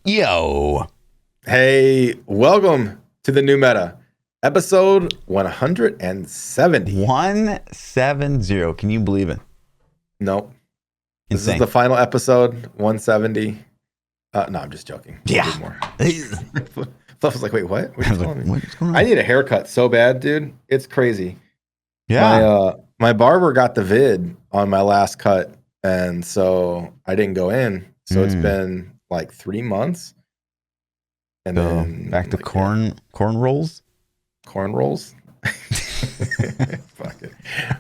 Yo. Hey, welcome to the new meta, episode 170. 170. Can you believe it? Nope. This Insane. is the final episode, 170. No, I'm just joking. Yeah. We'll do more. Fluff was like, wait, what? What are you telling me? What's going on? I need a haircut so bad, dude. It's crazy. Yeah. My barber got the vid on my last cut, and so I didn't go in. So it's been like 3 months. And so then back to corn rolls. Corn rolls? Fuck it.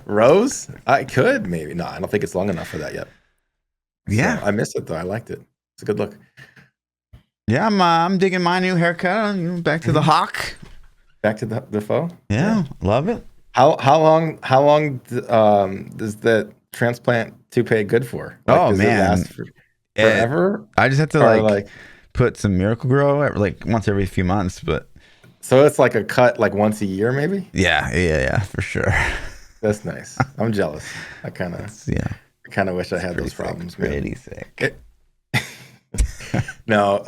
Rose? I could maybe. No, I don't think it's long enough for that yet. Yeah. So I miss it though. I liked it. It's a good look. Yeah, I'm digging my new haircut. Back to the hawk. Back to the foe? Yeah, love it. How long does that transplant toupee good for? Like, Oh does it man. last forever? I just have to like put some Miracle Grow like once every few months, but so it's like a cut like once a year maybe? Yeah, for sure. That's nice. I'm jealous. I kind of wish I had those problems. Pretty sick. No,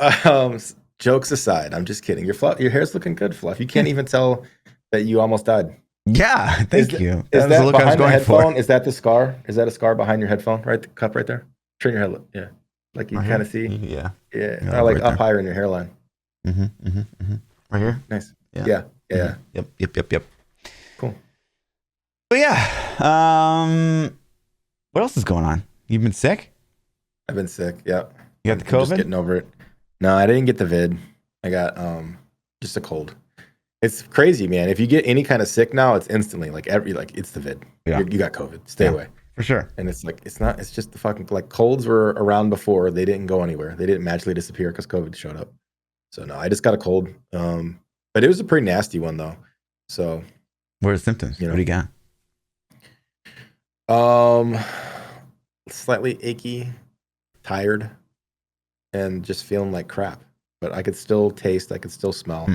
jokes aside, I'm just kidding. Your hair's looking good, Fluff. You can't even tell that you almost died. Yeah, thank you. Is that behind the headphone? Is that the scar? Is that a scar behind your headphone? Right, the cup right there. Turn your head. Yeah, like you kind of see. Yeah. Or like right up higher in your hairline. Right here. Nice. Yeah. Yep. Cool. But yeah, what else is going on? You've been sick? I've been sick. Yeah. You got the COVID? Just getting over it. No, I didn't get the vid. I got just a cold. It's crazy, man. If you get any kind of sick now, it's instantly it's the vid. Yeah. You got COVID. Stay away. For sure. And it's like it's just the fucking colds were around before. They didn't go anywhere. They didn't magically disappear because COVID showed up. So no, I just got a cold. But it was a pretty nasty one though. So what are the symptoms? What do you got? Slightly achy, tired, and just feeling like crap. But I could still taste, I could still smell.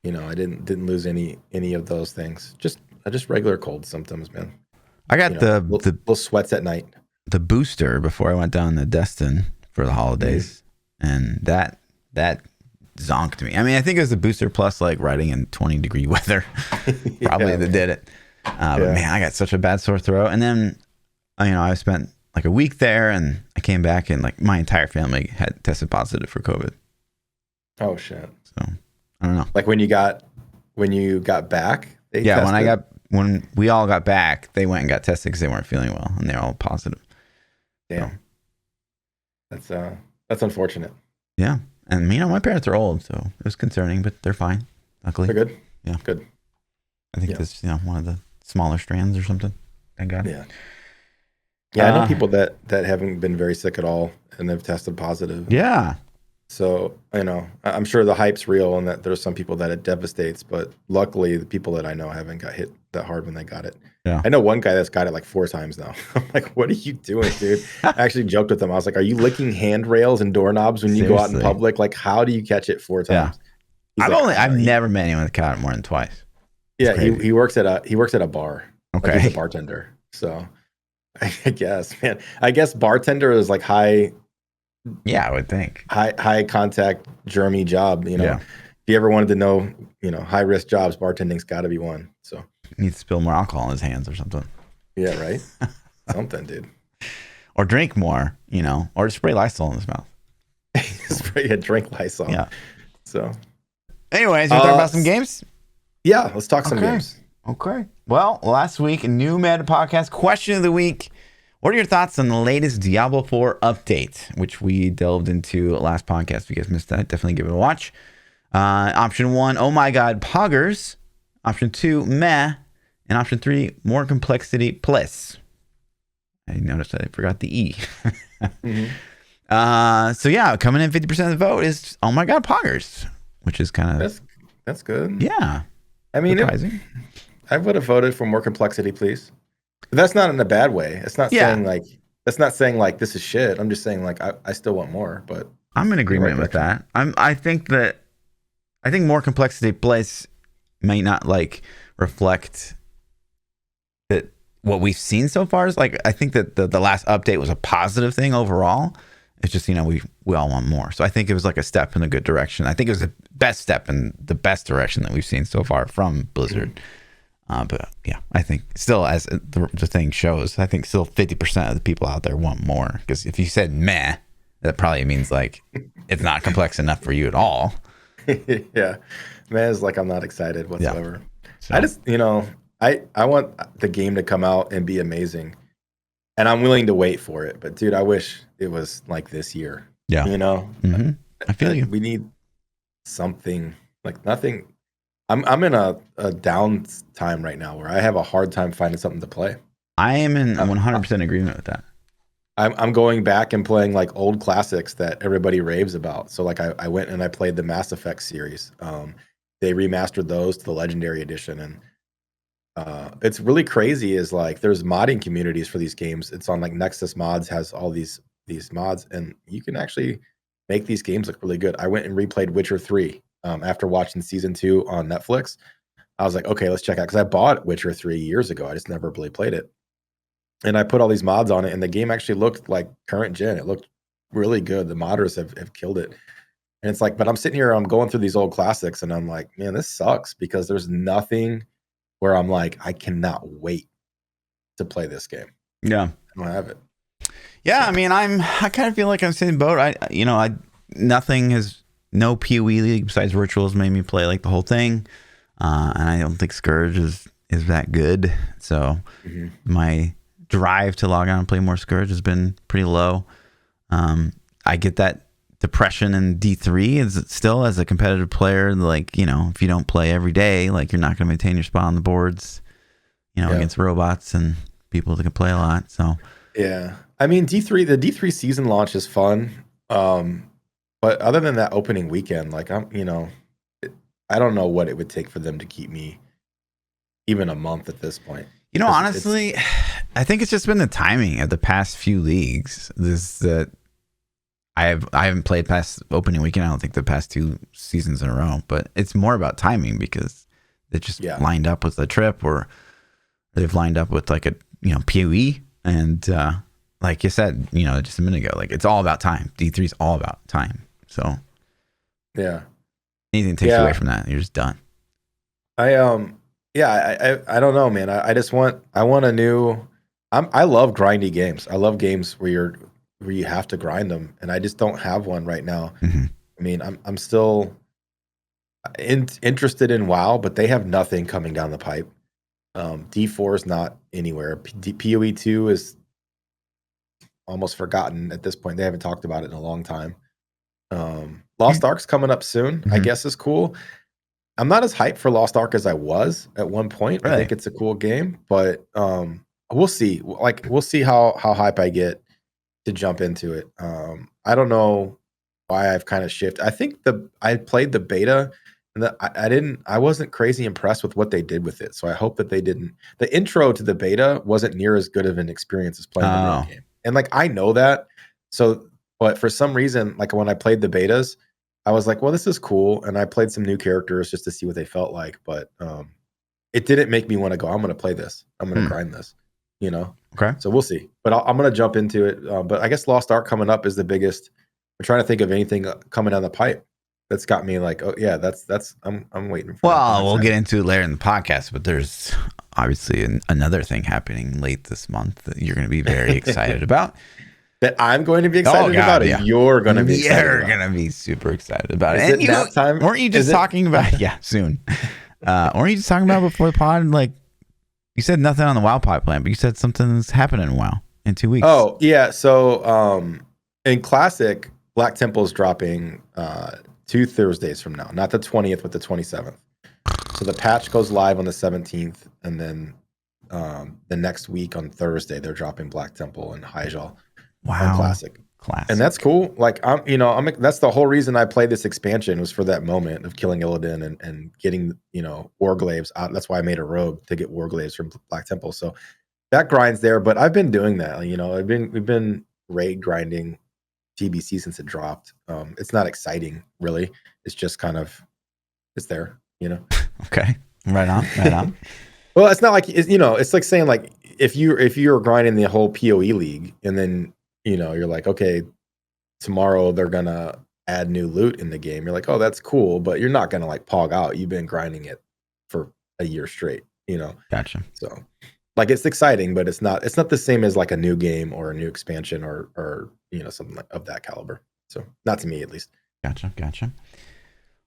I didn't lose any of those things. Just regular cold symptoms, man. I got the little sweats at night. The booster before I went down to Destin for the holidays, and that zonked me. I mean, I think it was the booster plus like riding in 20-degree weather probably that did it. But man, I got such a bad sore throat, and then I spent like a week there, and I came back, and like my entire family had tested positive for COVID. Oh shit! So I don't know. Like when you got back, they tested? When we all got back, they went and got tested because they weren't feeling well, and they're all positive. Damn. So. That's unfortunate. Yeah, and my parents are old, so it was concerning, but they're fine. Luckily, they're good. Yeah, good. I think this one of the smaller strands or something. Thank God. Yeah, I know people that haven't been very sick at all and they've tested positive. Yeah. So, I'm sure the hype's real and that there's some people that it devastates, but luckily the people that I know haven't got hit that hard when they got it. Yeah. I know one guy that's got it like 4 times now. I'm like, what are you doing, dude? I actually joked with him. I was like, are you licking handrails and doorknobs when you go out in public? Like, how do you catch it 4 times? Yeah. I've never met anyone that caught it more than twice. Yeah, he works at a bar. Okay. Like he's a bartender. So I guess, man. I guess bartender is like high. Yeah, I would think high contact germy job. If you ever wanted to know, high risk jobs, bartending's got to be one. So he needs to spill more alcohol in his hands or something. Yeah, right. Something, dude. Or drink more, or spray Lysol in his mouth. Drink Lysol. Yeah. So, anyways, we're talking about some games. Yeah, let's talk some games. Okay. Well, last week, new meta podcast question of the week. What are your thoughts on the latest Diablo 4 update, which we delved into last podcast? If you guys missed that, definitely give it a watch. Option 1, oh my god, poggers. Option 2, meh. And option 3, more complexity plus. I noticed I forgot the E. So yeah, coming in 50% of the vote is oh my god, poggers, which is kind of that's good. Yeah. I mean, I would have voted for more complexity, please. But that's not in a bad way. It's not saying like this is shit. I'm just saying like I still want more, but I'm in agreement with that. I think more complexity plus may not like reflect that what we've seen so far is like I think that the last update was a positive thing overall, It's just, we all want more. So I think it was like a step in a good direction. I think it was the best step in the best direction that we've seen so far from Blizzard. But yeah, I think still, as the thing shows, I think still 50% of the people out there want more. Because if you said meh, that probably means like it's not complex enough for you at all. Yeah, man, it's like I'm not excited whatsoever. Yeah. So. I just, I want the game to come out and be amazing, and I'm willing to wait for it. But dude, I wish it was like this year. Yeah, Mm-hmm. I feel you. We need something like nothing. I'm in a down time right now where I have a hard time finding something to play. I am in 100% agreement with that. I'm going back and playing like old classics that everybody raves about. So like I went and I played the Mass Effect series. They remastered those to the Legendary Edition, and it's really crazy. Is like there's modding communities for these games. It's on like Nexus Mods has all these mods, and you can actually make these games look really good. I went and replayed Witcher 3 after watching season 2 on Netflix. I was like, okay, let's check out, because I bought Witcher 3 years ago. I just never really played it. And I put all these mods on it, and the game actually looked like current gen. It looked really good. The modders have killed it. And it's like, but I'm sitting here, I'm going through these old classics, and I'm like, man, this sucks, because there's nothing where I'm like, I cannot wait to play this game. Yeah. I don't have it. Yeah, I mean, I kind of feel like I'm sitting in the boat. No POE league besides Rituals made me play like the whole thing. And I don't think Scourge is that good. So my drive to log on and play more Scourge has been pretty low. I get that depression in D3 is still, as a competitive player, like, if you don't play every day, like, you're not going to maintain your spot on the boards, against robots and people that can play a lot. So yeah, I mean, the D3 season launch is fun. But other than that opening weekend, like I don't know what it would take for them to keep me even a month at this point. Honestly, I think it's just been the timing of the past few leagues. I haven't played past opening weekend. I don't think the past 2 seasons in a row, but it's more about timing because it just lined up with a trip, or they've lined up with like a POE, and like you said, just a minute ago, like it's all about time. D3 is all about time. So yeah, anything takes away from that, you're just done. I don't know, man. I want a new. I love grindy games. I love games where you have to grind them, and I just don't have one right now. I mean, I'm still interested in WoW, but they have nothing coming down the pipe. D4 is not anywhere. POE 2 is almost forgotten at this point. They haven't talked about it in a long time. Lost Ark's coming up soon. I guess is cool. I'm not as hyped for Lost Ark as I was at one point. Really? I think it's a cool game, but we'll see. Like, we'll see how hype I get to jump into it. I don't know why I've kind of shifted. I think I played the beta, and I wasn't crazy impressed with what they did with it. So I hope that they didn't. The intro to the beta wasn't near as good of an experience as playing the main game. And like, I know that. So, but for some reason, like when I played the betas, I was like, well, this is cool. And I played some new characters just to see what they felt like. But it didn't make me want to go, I'm going to play this. I'm going to grind this, Okay. So we'll see. But I'm going to jump into it. But I guess Lost Ark coming up is the biggest. I'm trying to think of anything coming down the pipe that's got me like, oh, yeah, I'm waiting for. Well, we'll get into it later in the podcast, but there's obviously another thing happening late this month that you're going to be very excited about. That I'm going to be excited about it. Yeah. You're going to be excited about it. You're going to be super excited about it. And that time? Weren't you just talking about soon. Weren't you just talking about before the pod? Like, you said nothing on the WoW pipeline, but you said something's happening in WoW in 2 weeks. Oh, yeah. So in Classic, Black Temple's dropping 2 Thursdays from now. Not the 20th, but the 27th. So the patch goes live on the 17th, and then the next week on Thursday, they're dropping Black Temple and Hyjal. Wow. Classic. And that's cool. Like, that's the whole reason I played this expansion, was for that moment of killing Illidan and getting, Warglaives out. That's why I made a rogue, to get Warglaives from Black Temple. So that grind's there, but I've been doing that. We've been raid grinding TBC since it dropped. It's not exciting, really. It's just kind of, it's there, Okay. Right on. Well, it's not like, it's like saying, like, if you're grinding the whole POE league, and then you're like, okay, tomorrow they're gonna add new loot in the game. You're like, oh, that's cool, but you're not gonna like pog out. You've been grinding it for a year straight, Gotcha. So like it's exciting, but it's not the same as like a new game or a new expansion or something like of that caliber. So not to me at least. Gotcha.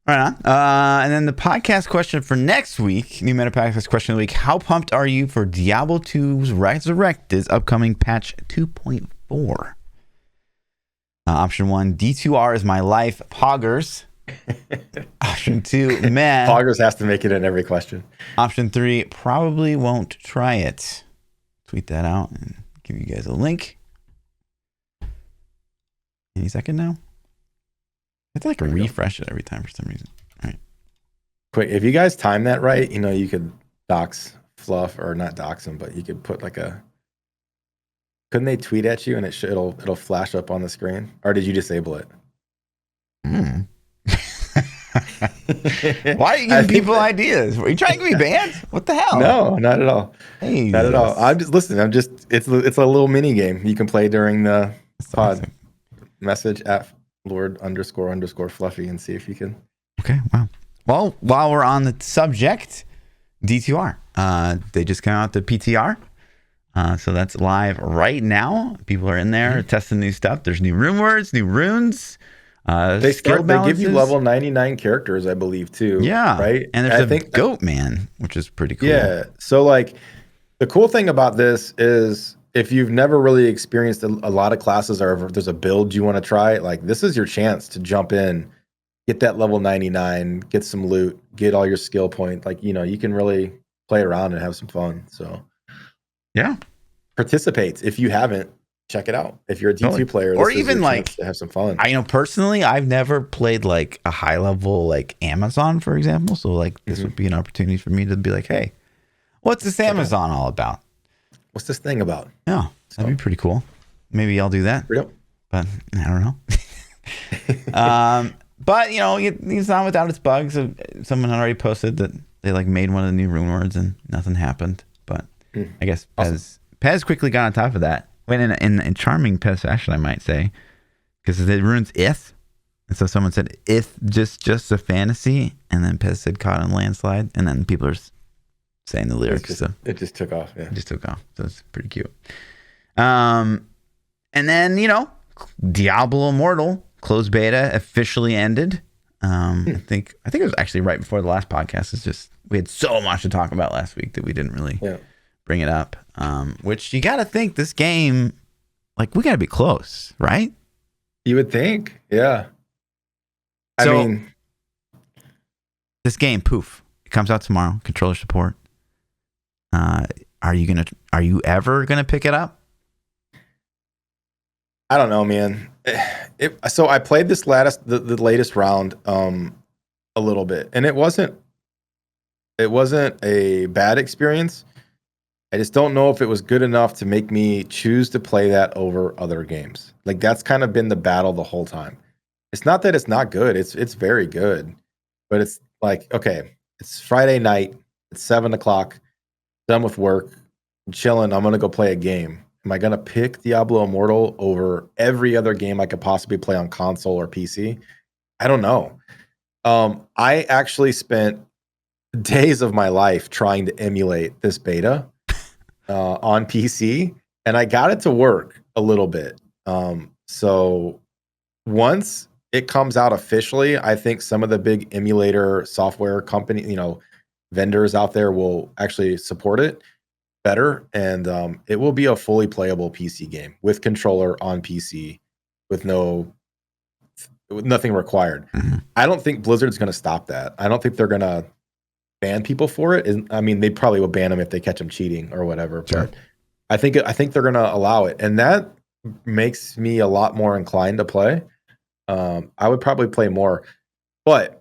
Right on. And then the podcast question for next week, new meta podcast question of the week. How pumped are you for Diablo 2's Resurrected's upcoming patch 2.4? Option 1, D2R is my life. Poggers. Option 2, man. Poggers has to make it in every question. Option 3, probably won't try it. Tweet that out and give you guys a link. Any second now? I have to like refresh it every time for some reason. All right. Quick, if you guys time that right, you could dox Fluff, or not dox him, but you could put like couldn't they tweet at you and it'll flash up on the screen? Or did you disable it? Why are you giving people ideas? Are you trying to be banned? What the hell? No, not at all. Hey, not at all. It's a little mini game you can play during the pod. Awesome. Message at Lord__Fluffy and see if you can. Okay, wow. Well, while we're on the subject, D2R. They just came out the PTR. So that's live right now. People are in there testing new stuff. There's new rune words, new runes. They give you level 99 characters, I believe, too. Yeah. Right? And there's a goat man, which is pretty cool. Yeah. So like the cool thing about this is if you've never really experienced a lot of classes, or if there's a build you want to try, like this is your chance to jump in, get that level 99, get some loot, get all your skill point. Like, you can really play around and have some fun. So yeah, participate. If you haven't, check it out. If you're a D2 player, or even like to have some fun. Personally, I've never played like a high level like Amazon, for example. So like this would be an opportunity for me to be like, hey, what's this Amazon all about? What's this thing about? Yeah, that'd be pretty cool. Maybe I'll do that. Yep. But I don't know. But it's not without its bugs. Someone had already posted that they like made one of the new rune words and nothing happened. But I guess Pez quickly got on top of that. Went in charming Pez fashion, I might say, because the rune's if, and so someone said if just a fantasy, and then Pez said caught in landslide, and then people are saying the lyrics. It just took off. Yeah, it just took off. So it's pretty cute. And then Diablo Immortal closed beta officially ended. I think it was actually right before the last podcast. It's just we had so much to talk about last week that we didn't really bring it up. Which you got to think this game, like we got to be close, right? You would think, yeah. I mean, this game, poof, it comes out tomorrow. Controller support. Are you ever gonna pick it up? I don't know, man. So I played this the latest round a little bit, and it wasn't a bad experience. I just don't know if it was good enough to make me choose to play that over other games. Like that's kind of been the battle the whole time. It's not that it's not good. It's very good, but it's like, okay, it's Friday night. It's 7:00. Done with work. I'm chilling. I'm gonna go play a game. Am I gonna pick Diablo Immortal over every other game I could possibly play on console or PC? I don't know. I actually spent days of my life trying to emulate this beta on PC, and I got it to work a little bit. So once it comes out officially, I think some of the big emulator software company, vendors out there will actually support it better, and it will be a fully playable PC game with controller on PC with nothing required. Mm-hmm. I don't think Blizzard's going to stop that. I don't think they're going to ban people for it. I mean, they probably will ban them if they catch them cheating or whatever. Sure. But I think they're going to allow it, and that makes me a lot more inclined to play. I would probably play more, but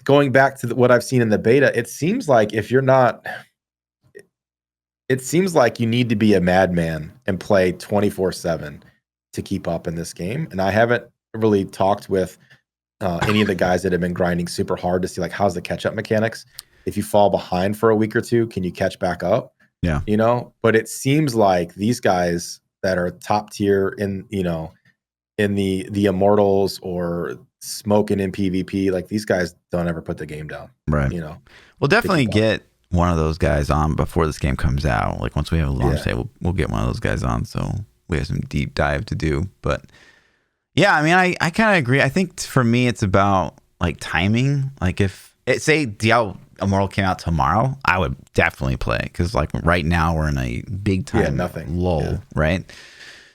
going back to what I've seen in the beta, it seems like it seems like you need to be a madman and play 24/7 to keep up in this game. And I haven't really talked with any of the guys that have been grinding super hard to see like how's the catch up mechanics. If you fall behind for a week or two, can you catch back up? Yeah, But it seems like these guys that are top tier in in the Immortals or smoking in PvP, like these guys don't ever put the game down. Right. You know, We'll definitely get one of those guys on before this game comes out. Like once we have a launch day, we'll get one of those guys on. So we have some deep dive to do. But yeah, I mean, I kind of agree. I think for me, it's about like timing. Like if say Diablo Immortal came out tomorrow, I would definitely play it because like right now we're in a big time lull, right?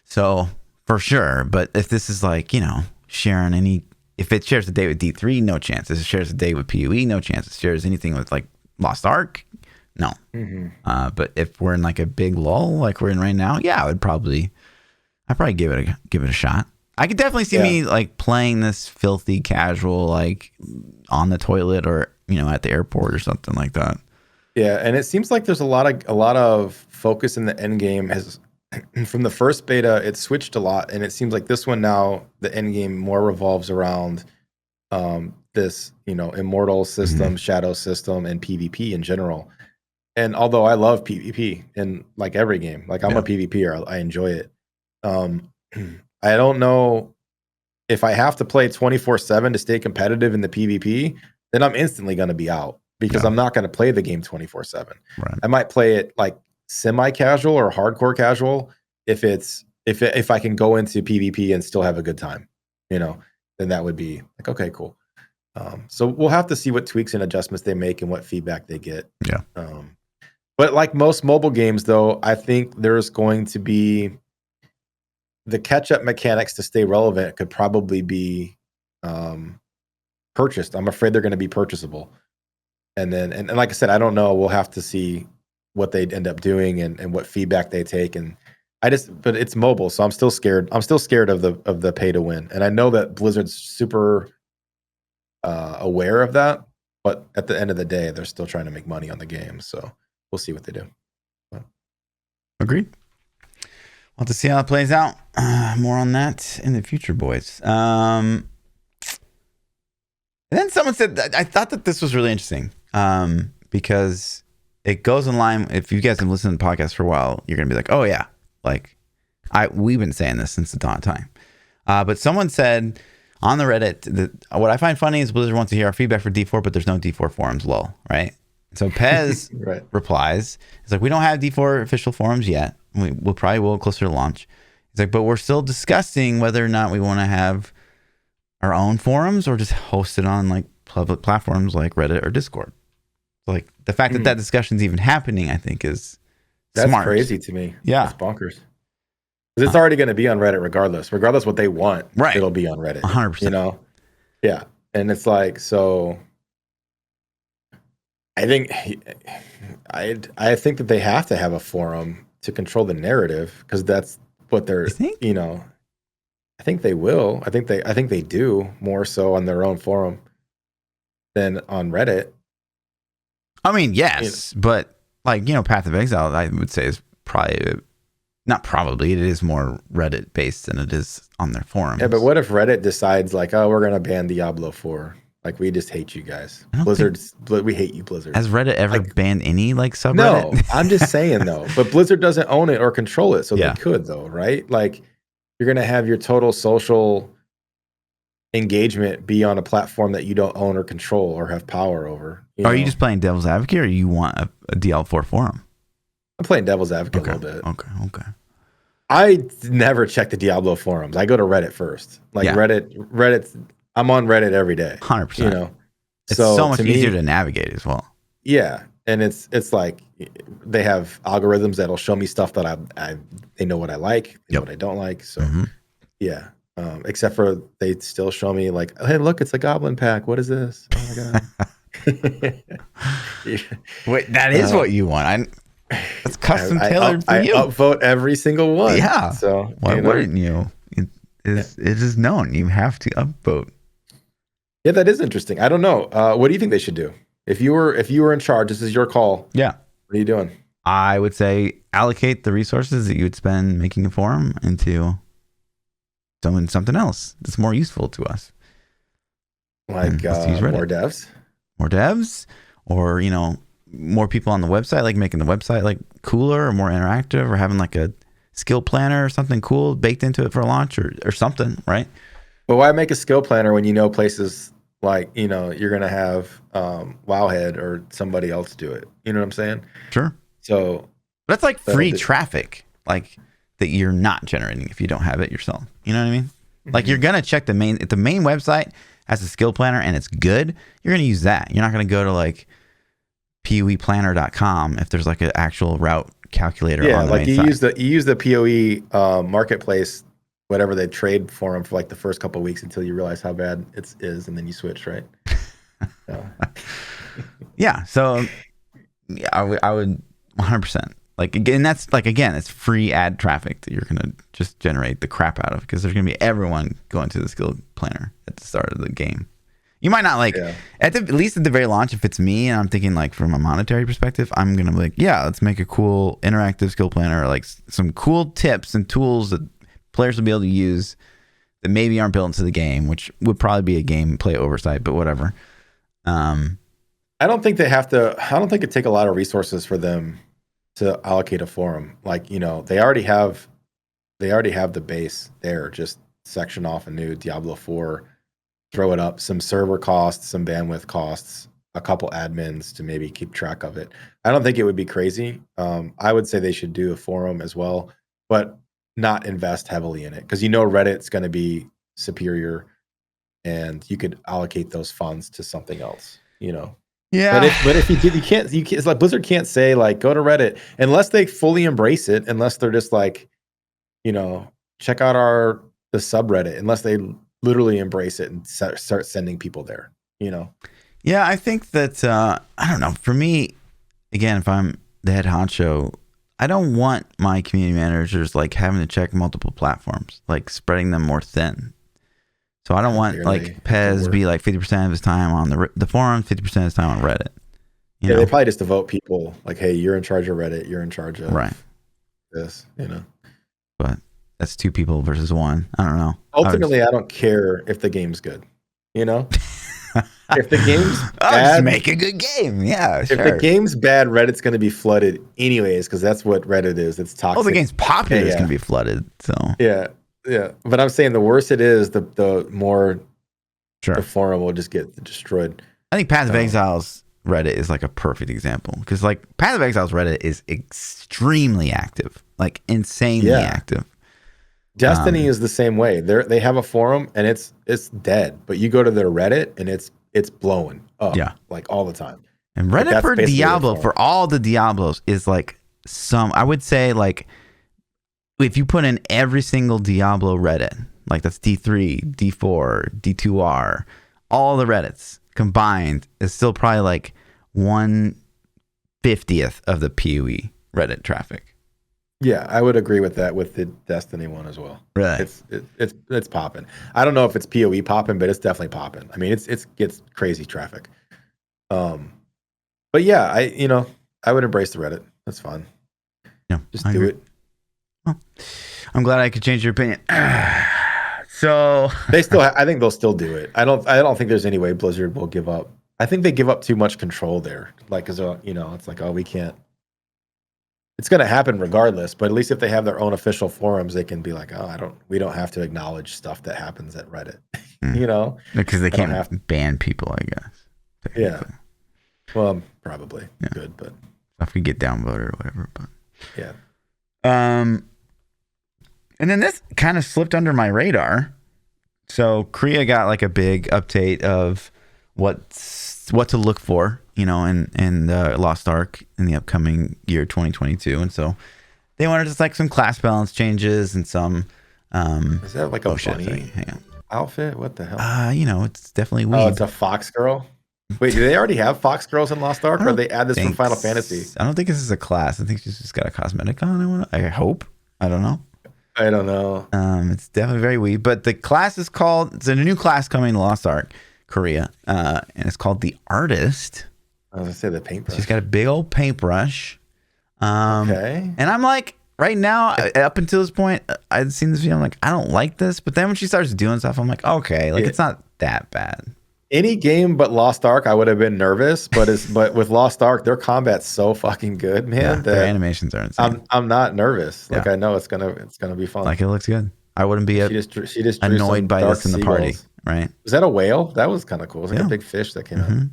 So for sure. But if this is like, you know, sharing if it shares a day with D3, no chance. If it shares a day with POE, no chance. If it shares anything with like Lost Ark, no. But if we're in like a big lull like we're in right now, yeah, I'd probably give it a shot. I could definitely see me like playing this filthy casual, like on the toilet or, you know, at the airport or something like that. Yeah, and it seems like there's a lot of focus in the end game. Has from the first beta, it switched a lot, and it seems like this one now the end game more revolves around this, you know, immortal system, shadow system, and PvP in general. And although I love PvP in like every game, like I'm a PvPer, I enjoy it. I don't know if I have to play 24/7 to stay competitive in the PvP, then I'm instantly going to be out because I'm not going to play the game 24/7. Right. I might play it like semi-casual or hardcore casual if I can go into PvP and still have a good time, you know, then that would be like, okay, cool. So we'll have to see what tweaks and adjustments they make and what feedback they get. Yeah. But like most mobile games, though, I think there's going to be the catch-up mechanics to stay relevant could probably be purchased. I'm afraid they're going to be purchasable. And then, and like I said, I don't know. We'll have to see what they end up doing and what feedback they take. And but it's mobile, so I'm still scared. I'm still scared of the pay to win. And I know that Blizzard's super aware of that, but at the end of the day, they're still trying to make money on the game. So we'll see what they do. Agreed. We'll have to see how it plays out. More on that in the future, boys. And then someone said, I thought that this was really interesting because it goes in line. If you guys have listened to the podcast for a while, you're going to be like, oh, yeah. Like, we've been saying this since the dawn of time. But someone said on the Reddit that what I find funny is Blizzard wants to hear our feedback for D4, but there's no D4 forums, lol, right? So Pez replies, it's like, we don't have D4 official forums yet. We'll probably will closer to launch. It's like, but we're still discussing whether or not we want to have our own forums or just host it on like public platforms like Reddit or Discord. So like the fact that that discussion's even happening, I think is that's smart. Crazy to me. Yeah. It's bonkers. Because it's already going to be on Reddit regardless what they want. Right. It'll be on Reddit. 100%. You know? Yeah. And it's like, so I think that they have to have a forum to control the narrative because that's what they're, you know, I think they will. I think they do more so on their own forum than on Reddit. I mean, yes, but like, you know, Path of Exile, I would say is probably not probably. It is more Reddit based than it is on their forums. Yeah, but what if Reddit decides like, oh, we're gonna ban Diablo 4? Like, we just hate you guys. We hate you, Blizzard. Has Reddit ever banned any like subreddit? No, I'm just saying though. But Blizzard doesn't own it or control it, so they could though, right? Like, you're gonna have your total social engagement be on a platform that you don't own or control or have power over. Are you just playing devil's advocate, or you want a DL4 forum? I'm playing devil's advocate a little bit. Okay. I never check the Diablo forums. I go to Reddit first. Like Reddit. I'm on Reddit every day. 100%. You know, it's so much easier to navigate as well. Yeah, and it's like they have algorithms that'll show me stuff that they know what I like, they know what I don't like. So yeah, except for they still show me like, hey, look, it's a goblin pack. What is this? Oh my god. Wait, that is what you want. That's custom tailored for you. I upvote every single one. Yeah. So why wouldn't you? It is known. You have to upvote. Yeah, that is interesting. I don't know. What do you think they should do? If you were in charge, this is your call. Yeah. What are you doing? I would say allocate the resources that you would spend making a forum into doing something else that's more useful to us. Like more devs? More devs, or, you know, more people on the website, like making the website like cooler or more interactive, or having like a skill planner or something cool baked into it for launch or something, right? But why make a skill planner when you know places like, you know, you're going to have Wowhead or somebody else do it? You know what I'm saying? Sure. So that's like free traffic, like that you're not generating if you don't have it yourself. You know what I mean? Like you're gonna check if the main website has a skill planner and it's good, you're gonna use that. You're not gonna go to like POEplanner.com if there's like an actual route calculator. Yeah, on the like main site. you use the POE marketplace, whatever they trade for them for like the first couple of weeks until you realize how bad it is, and then you switch, right? Yeah. So yeah, I would 100%. Like again, it's free ad traffic that you're gonna just generate the crap out of, because there's gonna be everyone going to the skill planner at the start of the game. You might not at least at the very launch, if it's me and I'm thinking like from a monetary perspective, I'm gonna be like, yeah, let's make a cool interactive skill planner, or like some cool tips and tools that players will be able to use that maybe aren't built into the game, which would probably be a gameplay oversight, but whatever. I don't think they have to. I don't think it'd take a lot of resources for them to allocate a forum. Like, you know, they already have the base there. Just section off a new Diablo 4, throw it up, some server costs, some bandwidth costs, a couple admins to maybe keep track of it. I don't think it would be crazy. I would say they should do a forum as well, but not invest heavily in it, because you know Reddit's going to be superior, and you could allocate those funds to something else, you know. Yeah. But if you can't, it's like Blizzard can't say like go to Reddit unless they fully embrace it, unless they're just like, you know, check out the subreddit, unless they literally embrace it and start sending people there, you know. Yeah, I think that I don't know. For me, again, if I'm the head honcho, I don't want my community managers like having to check multiple platforms, like spreading them more thin. So I don't want like Pez be like 50% of his time on the forum, 50% of his time on Reddit. You know? They probably just devote people like, hey, you're in charge of Reddit, you're in charge of this, you know. But that's 2 people versus 1. I don't know. Ultimately, I don't care if the game's good, you know. If the game's bad, just make a good game. Yeah, sure. If the game's bad, Reddit's going to be flooded anyways, because that's what Reddit is. It's toxic. Oh, the game's popular. It's going to be flooded. So yeah. But I'm saying the worse it is, the more the forum will just get destroyed. I think Path of Exile's Reddit is like a perfect example, because like Path of Exile's Reddit is extremely active, like insanely active. Destiny is the same way. They have a forum and it's dead, but you go to their Reddit and it's blowing up, like all the time. And Reddit for Diablo, for all the Diablos, is like I would say like, if you put in every single Diablo Reddit, like that's D3, D4, D2R, all the Reddits combined is still probably like 1/50th of the POE Reddit traffic. Yeah, I would agree with that with the Destiny one as well. Right. It's popping. I don't know if it's POE popping, but it's definitely popping. I mean, it gets crazy traffic. But yeah, I would embrace the Reddit. That's fine. Yeah, just do it. Well, I'm glad I could change your opinion. So I think they'll still do it. I don't think there's any way Blizzard will give up. I think they give up too much control there. Like, because it's like, oh, we can't. It's going to happen regardless, but at least if they have their own official forums, they can be like, oh, we don't have to acknowledge stuff that happens at Reddit, you know, because they can't have to ban people, I guess. Yeah. Well, probably good, but if we get downvoted or whatever, but yeah. And then this kind of slipped under my radar. So Korea got like a big update of what to look for, in Lost Ark in the upcoming year 2022, and so they wanted just like some class balance changes and some. Is that like a bunny outfit? What the hell? It's definitely weed. Oh, it's a fox girl. Wait, do they already have fox girls in Lost Ark, or they add this from Final Fantasy? I don't think this is a class. I think she's just got a cosmetic on. I hope. I don't know. It's definitely very weed, but the class is called. It's a new class coming to Lost Ark Korea, and it's called the Artist. I was gonna say the paintbrush. She's got a big old paintbrush. Okay. And I'm like, right now, up until this point, I'd seen this video. I'm like, I don't like this. But then when she starts doing stuff, I'm like, okay, like it's not that bad. any game but Lost Ark, I would have been nervous. But with Lost Ark, their combat's so fucking good, man. Yeah, that their animations are insane. I'm not nervous. Like Yeah. I know it's gonna be fun. Like it looks good. I wouldn't be She just drew annoyed some by dark this in the party, seagulls. right? Was that a whale? That was kind of cool. It was like Yeah. a big fish that came out. Mhm.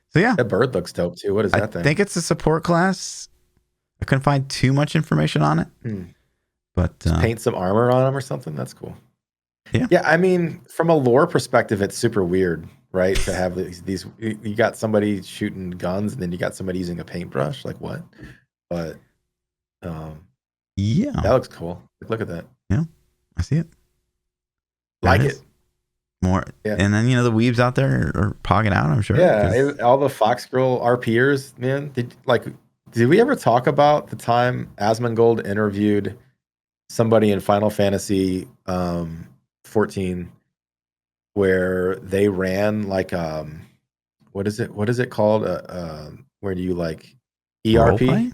So yeah, That bird looks dope too. What is that thing? I think it's a support class. I couldn't find too much information on it, but Just paint some armor on them or something. That's cool. Yeah. Yeah. I mean, from a lore perspective, it's super weird, right? To have these you got somebody shooting guns and then you got somebody using a paintbrush. Like what? But yeah, that looks cool. Look at that. Yeah, I see it. Like There it. More. Yeah. And then the weebs out there are pogging out, I'm sure. Yeah, all the Fox Girl RPers, man. Did we ever talk about the time Asmongold interviewed somebody in Final Fantasy 14 where they ran like what is it called? Where do you like ERP? Roleplay?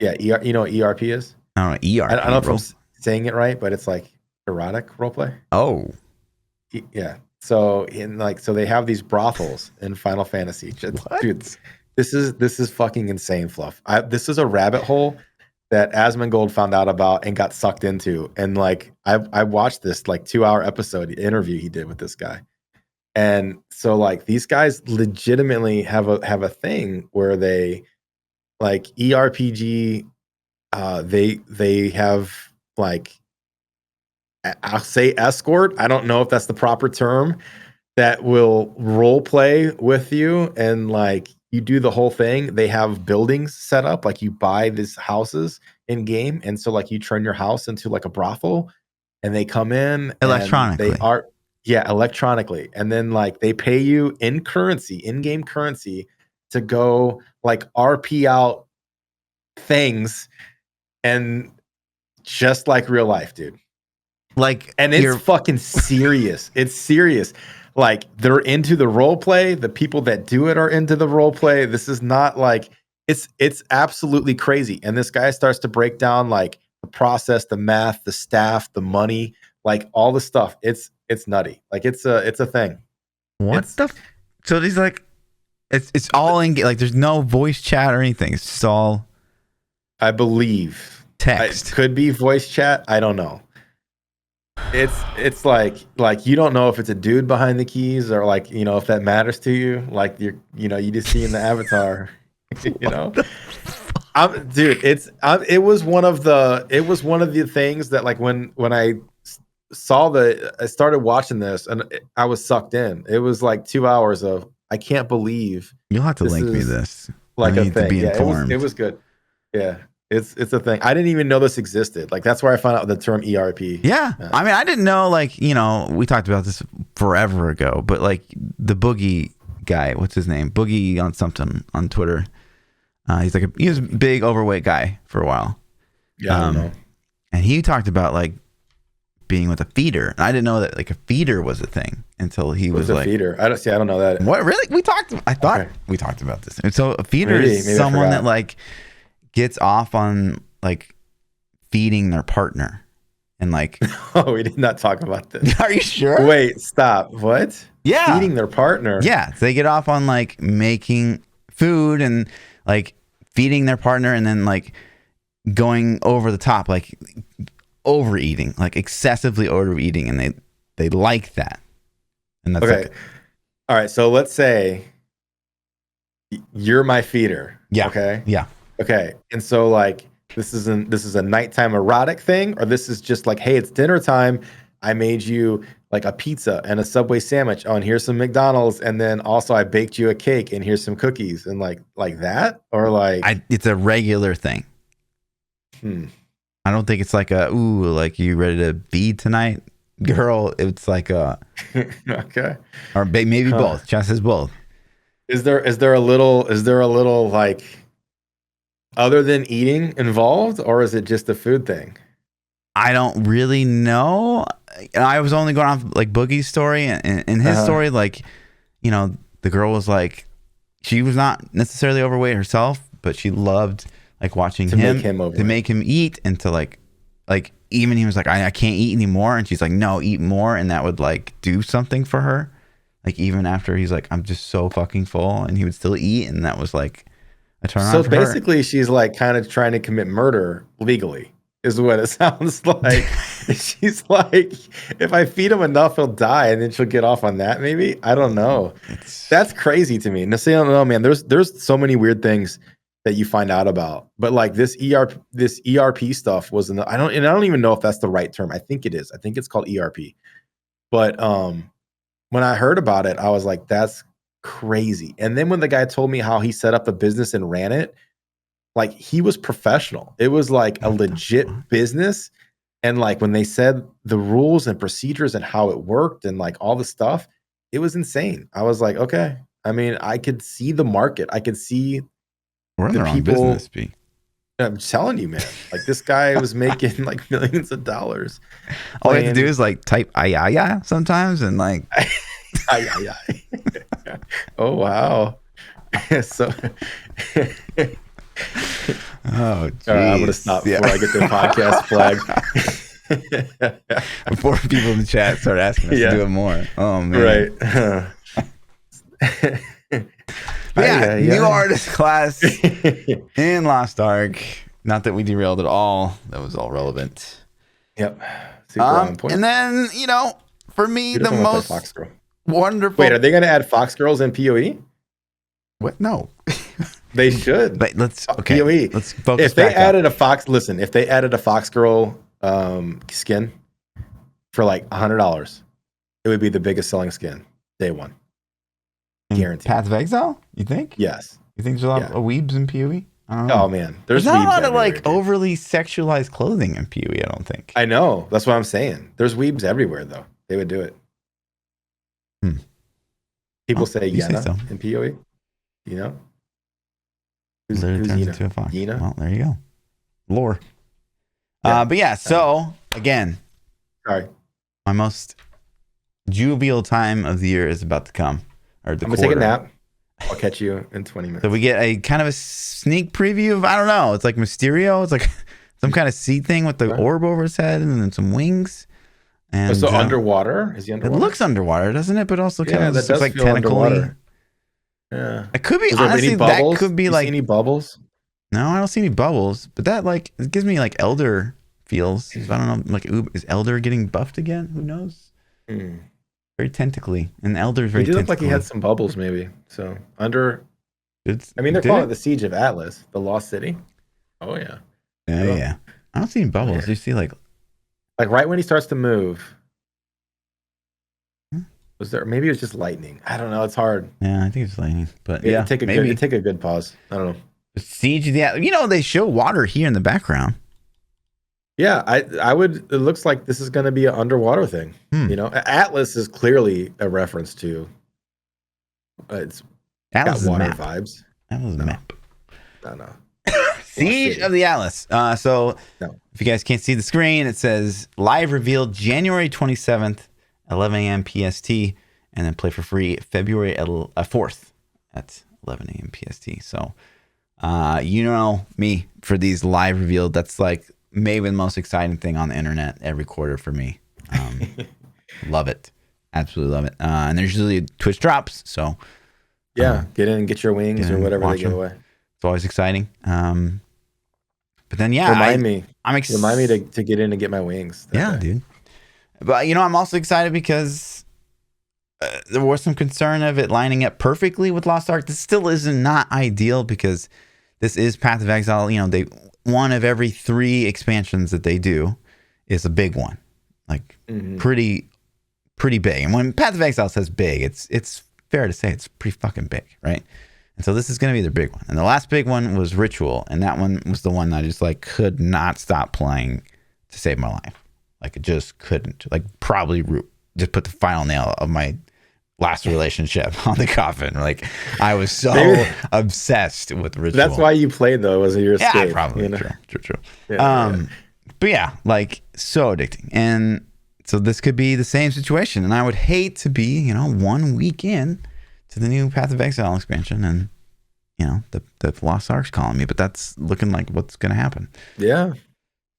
Yeah, you know what ERP is? I don't know, ERP. I don't know if I'm saying it right, but it's like erotic roleplay. Oh. Yeah. So so they have these brothels in Final Fantasy. Dude, this is fucking insane, Fluff. This is a rabbit hole that Asmongold found out about and got sucked into. And like I watched this like 2-hour episode interview he did with this guy. And so like these guys legitimately have a thing where they like ERPG they have like I'll say escort. I don't know if that's the proper term, that will role play with you and like you do the whole thing. They have buildings set up, like you buy these houses in game, and so like you turn your house into like a brothel, and they come in Electronically. And they are electronically, and then like they pay you in game currency, to go like RP out things, and just like real life, dude. Like, and it's fucking serious. It's serious. Like they're into the role play. The people that do it are into the role play. This is not like it's absolutely crazy. And this guy starts to break down like the process, the math, the staff, the money, like all the stuff. It's nutty. Like it's a thing. So these like it's all in like there's no voice chat or anything. It's just all I believe text. It could be voice chat. I don't know. It's like you don't know if it's a dude behind the keys or like if that matters to you. Like you just see in the avatar. Dude, it was one of the things that like when I I started watching this and I was sucked in. It was like 2 hours of I can't believe. You'll have to link me this. Like I need to be informed. It was good. Yeah. It's a thing. I didn't even know this existed. Like that's where I found out the term ERP. Yeah. I mean, I didn't know, like, we talked about this forever ago, but like the Boogie guy, what's his name? Boogie on something on Twitter. He was a big overweight guy for a while. Yeah, I don't know. And he talked about like being with a feeder. And I didn't know that like a feeder was a thing until he was like a feeder. I don't know that. What really? I thought we talked about this. And so a feeder is someone that like gets off on like feeding their partner and like oh, we did not talk about this. Are you sure? Wait, stop. What? Yeah. Feeding their partner. Yeah. So they get off on like making food and like feeding their partner and then like going over the top, like overeating, like excessively overeating, and they like that. And that's okay. All right. So let's say you're my feeder. Yeah. Okay. Yeah. Okay. And so like this is a nighttime erotic thing, or this is just like, hey, it's dinner time. I made you like a pizza and a Subway sandwich. Oh, and here's some McDonald's, and then also I baked you a cake, and here's some cookies, and like that, or like it's a regular thing. I don't think it's like like you ready to feed tonight, girl. It's like okay, or maybe both. Chance says both. Is there a little like other than eating involved, or is it just a food thing? I don't really know. I was only going off like Boogie's story and in his story, like, the girl was like, she was not necessarily overweight herself, but she loved like watching to make him eat, and to like even he was like, I can't eat anymore, and she's like, no, eat more, and that would like do something for her. Like even after he's like, I'm just so fucking full, and he would still eat, and that was like a turn on So for basically, she's like kind of trying to commit murder legally, is what it sounds like. She's like, if I feed him enough, he'll die, and then she'll get off on that. Maybe, I don't know. That's crazy to me. No, see, I don't know, man. There's so many weird things that you find out about, but like this ERP stuff was I don't even know if that's the right term. I think it is. I think it's called ERP. But when I heard about it, I was like, that's crazy. And then when the guy told me how he set up a business and ran it, like he was professional. It was like a legit business. And like when they said the rules and procedures and how it worked and like all the stuff, it was insane. I was like, okay. I mean, I could see the market. I could see we're in the wrong people, business, B. I'm telling you, man. Like this guy was making like millions of dollars. All you have to do is like type "ay" sometimes, and like, oh wow. So, oh, geez. all right, I'm gonna stop before I get the podcast flag. Before people in the chat start asking us to do it more. Oh man, right. But new artist class in Lost Ark. Not that we derailed at all. That was all relevant. Yep. Super on point. And then, for me, the most wonderful. Wait, are they going to add Fox Girls in POE? What? No. They should. But let's POE. Let's focus. If they added a Fox, listen, if they added a Fox Girl skin for like $100, it would be the biggest selling skin day one. Guaranteed. Path of Exile? You think? Yes. You think there's a lot of weebs in POE? Oh man, there's not a lot of like overly sexualized clothing in PoE. I don't think. I know. That's what I'm saying. There's weebs everywhere, though. They would do it. People say Yenna in PoE. You know, who's turns Yenna? into a fox. Yenna? Well, there you go. Lore. Yeah. But yeah. So again, sorry, my most jubilant time of the year is about to come. Or the I'm gonna take a nap. I'll catch you in 20 minutes. So we get a kind of a sneak preview of, I don't know, it's like Mysterio. It's like some kind of sea thing with the orb over his head and then some wings. And so underwater? Is he underwater? It looks underwater, doesn't it? But also kind of looks like tentacle-y. Yeah. It could be, honestly, that could be like. See any bubbles? No, I don't see any bubbles. But that it gives me like Elder feels. So I don't know, like, is Elder getting buffed again? Who knows? Very tentacly, and Elder's very. He did look like he had some bubbles, maybe. So they're calling it the Siege of Atlas, the Lost City. Oh yeah. Yeah. I don't see any bubbles. You see like right when he starts to move. Was there? Maybe it was just lightning. I don't know. It's hard. Yeah, I think it's lightning, but take a good pause. I don't know. The Siege of the Atlas. They show water here in the background. Yeah, I would. It looks like this is going to be an underwater thing. Atlas is clearly a reference to. It's Atlas got water map. Vibes. Atlas map. No. Siege of the Atlas. If you guys can't see the screen, it says live revealed January 27th, 11 a.m. PST, and then play for free February 4th at 11 a.m. PST. So, me for these live revealed. That's like maybe the most exciting thing on the internet every quarter for me. Love it. Absolutely love it. And there's usually Twitch drops. So get in and get your wings or whatever they give away. It's always exciting. But then, remind me to get in and get my wings. Yeah, dude. But, I'm also excited because there was some concern of it lining up perfectly with Lost Ark. This still not ideal because this is Path of Exile. One of every 3 expansions that they do is a big one, like pretty big. And when Path of Exile says big, it's fair to say it's pretty fucking big, right? And so this is going to be their big one. And the last big one was Ritual, and that one was the one that I just could not stop playing to save my life. Like, it just couldn't. Like, probably just put the final nail of my last relationship on the coffin. Like, I was so obsessed with Ritual. That's why you played, though, was your escape. Yeah, probably. True. Yeah. But yeah, so addicting. And so this could be the same situation. And I would hate to be, 1 week in to the new Path of Exile expansion and, the Lost Ark's calling me. But that's looking like what's going to happen. Yeah.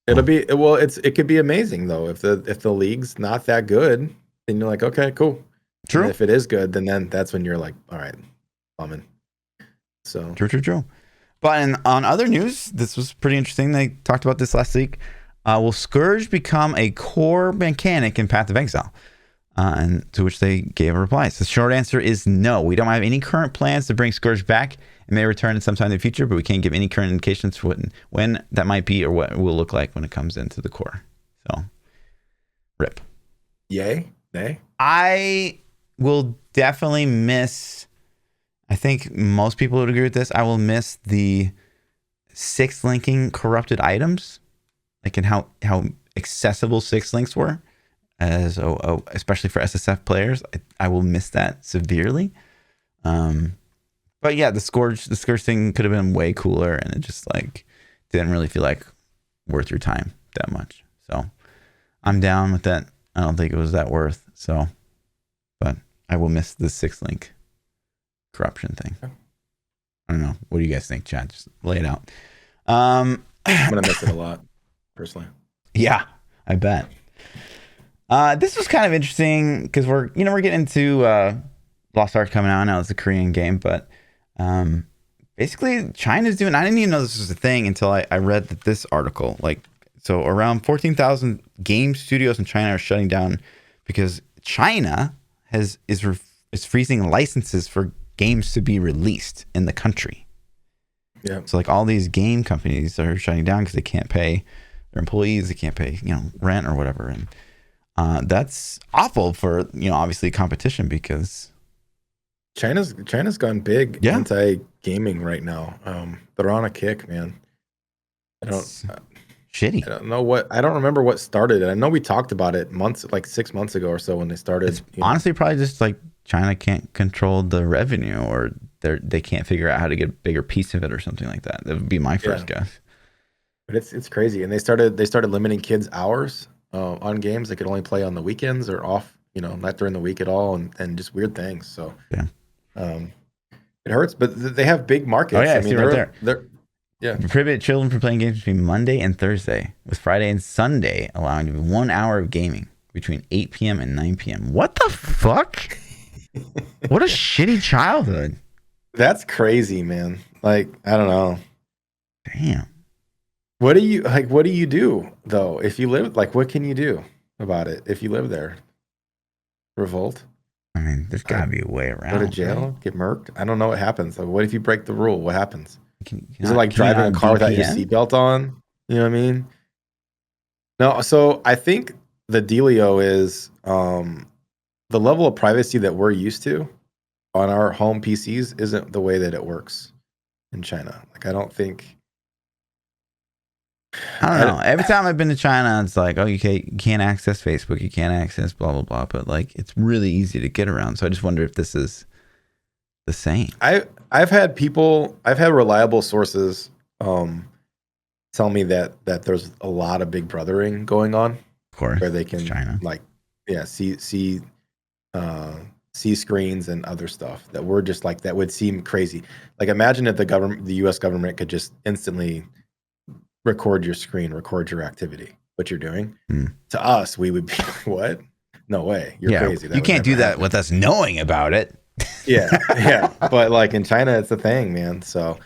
It could be amazing, though. If the league's not that good, then you're like, okay, cool. True. And if it is good, then that's when you're like, all right, bumming. So True. But on other news, this was pretty interesting. They talked about this last week. Will Scourge become a core mechanic in Path of Exile? And to which they gave a reply. So the short answer is no. We don't have any current plans to bring Scourge back. It may return at some time in the future, but we can't give any current indications for when that might be or what it will look like when it comes into the core. So, rip. Yay? Nay? I will definitely miss... I think most people would agree with this. I will miss the 6 linking corrupted items, like in how accessible 6 links were, as especially for SSF players. I will miss that severely. But yeah, the Scourge thing could have been way cooler, and it just like didn't really feel like worth your time that much. So I'm down with that. I don't think it was that worth. So, but I will miss the 6 link corruption thing. I don't know. What do you guys think, Chad? Just lay it out. I'm gonna miss it a lot, personally. Yeah, I bet. This was kind of interesting because we're getting into Lost Ark coming out now. It's a Korean game, but basically China's doing. I didn't even know this was a thing until I read this article. So around 14,000 game studios in China are shutting down because China is freezing licenses for games to be released in the country. Yeah. So like all these game companies are shutting down because they can't pay their employees, they can't pay rent or whatever, and that's awful for obviously competition because China's gone big anti-gaming right now. They're on a kick, man. Shitty. I don't remember what started it. I know we talked about it 6 months ago or so when they started. It's honestly probably just like China can't control the revenue, or they can't figure out how to get a bigger piece of it or something like that. That would be my first guess. But it's crazy, and they started limiting kids' hours on games. They could only play on the weekends or off, not during the week at all, and just weird things. So it hurts, but they have big markets. Oh yeah, I see right there. Yeah. Prohibit children from playing games between Monday and Thursday, with Friday and Sunday allowing 1 hour of gaming between 8 p.m. and 9 p.m. What the fuck? What a shitty childhood. That's crazy, man. Like, I don't know. Damn. What do you do though? If you live, what can you do about it if you live there? Revolt? I mean, there's gotta be a way around. Go to jail? Right? Get murked? I don't know what happens. What if you break the rule? What happens? Is it like driving a car without your seatbelt on? You know what I mean? No, so I think the dealio is the level of privacy that we're used to on our home PCs isn't the way that it works in China. I don't know. Every time I've been to China, it's like, oh, you can't access Facebook, you can't access blah, blah, blah. But it's really easy to get around. So I just wonder if this is the same. I've had reliable sources tell me that there's a lot of big brothering going on. Of course, where they can China. see screens and other stuff that we're just that would seem crazy. Imagine if the U.S. government could just instantly record your screen, record your activity, what you're doing. To us, we would be like, what? No way. You're crazy. You can't do that with us knowing about it. Yeah. But in China, it's a thing, man. So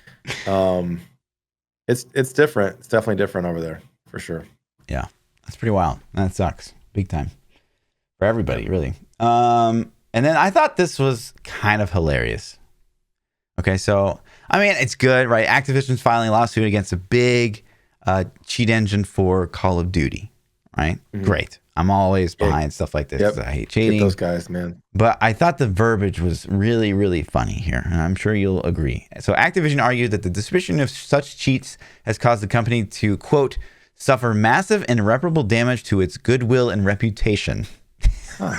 it's different. It's definitely different over there for sure. Yeah. That's pretty wild. That sucks. Big time. For everybody, really. And then I thought this was kind of hilarious. Okay, so, I mean, it's good, right? Activision's filing a lawsuit against a big cheat engine for Call of Duty, right? Mm-hmm. Great. I'm always behind stuff like this. Yep. I hate cheating. Get those guys, man. But I thought the verbiage was really, really funny here, and I'm sure you'll agree. So Activision argued that the distribution of such cheats has caused the company to, quote, suffer massive and irreparable damage to its goodwill and reputation. Huh.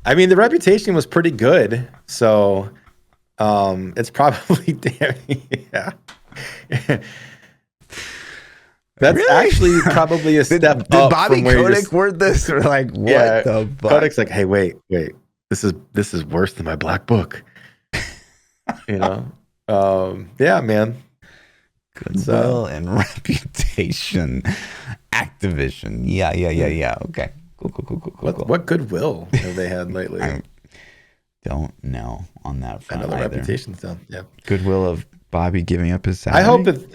I mean, the reputation was pretty good, so it's probably yeah. That's really? Actually probably a step up. Did Bobby Kotick word this? Or what the fuck? Kotick's like, hey, wait. This is worse than my black book. Yeah, man. Goodwill and reputation. Activision. Yeah. Okay. What goodwill have they had lately? I don't know on that front. I know the either. reputation's down. Yeah. Goodwill of Bobby giving up his salary.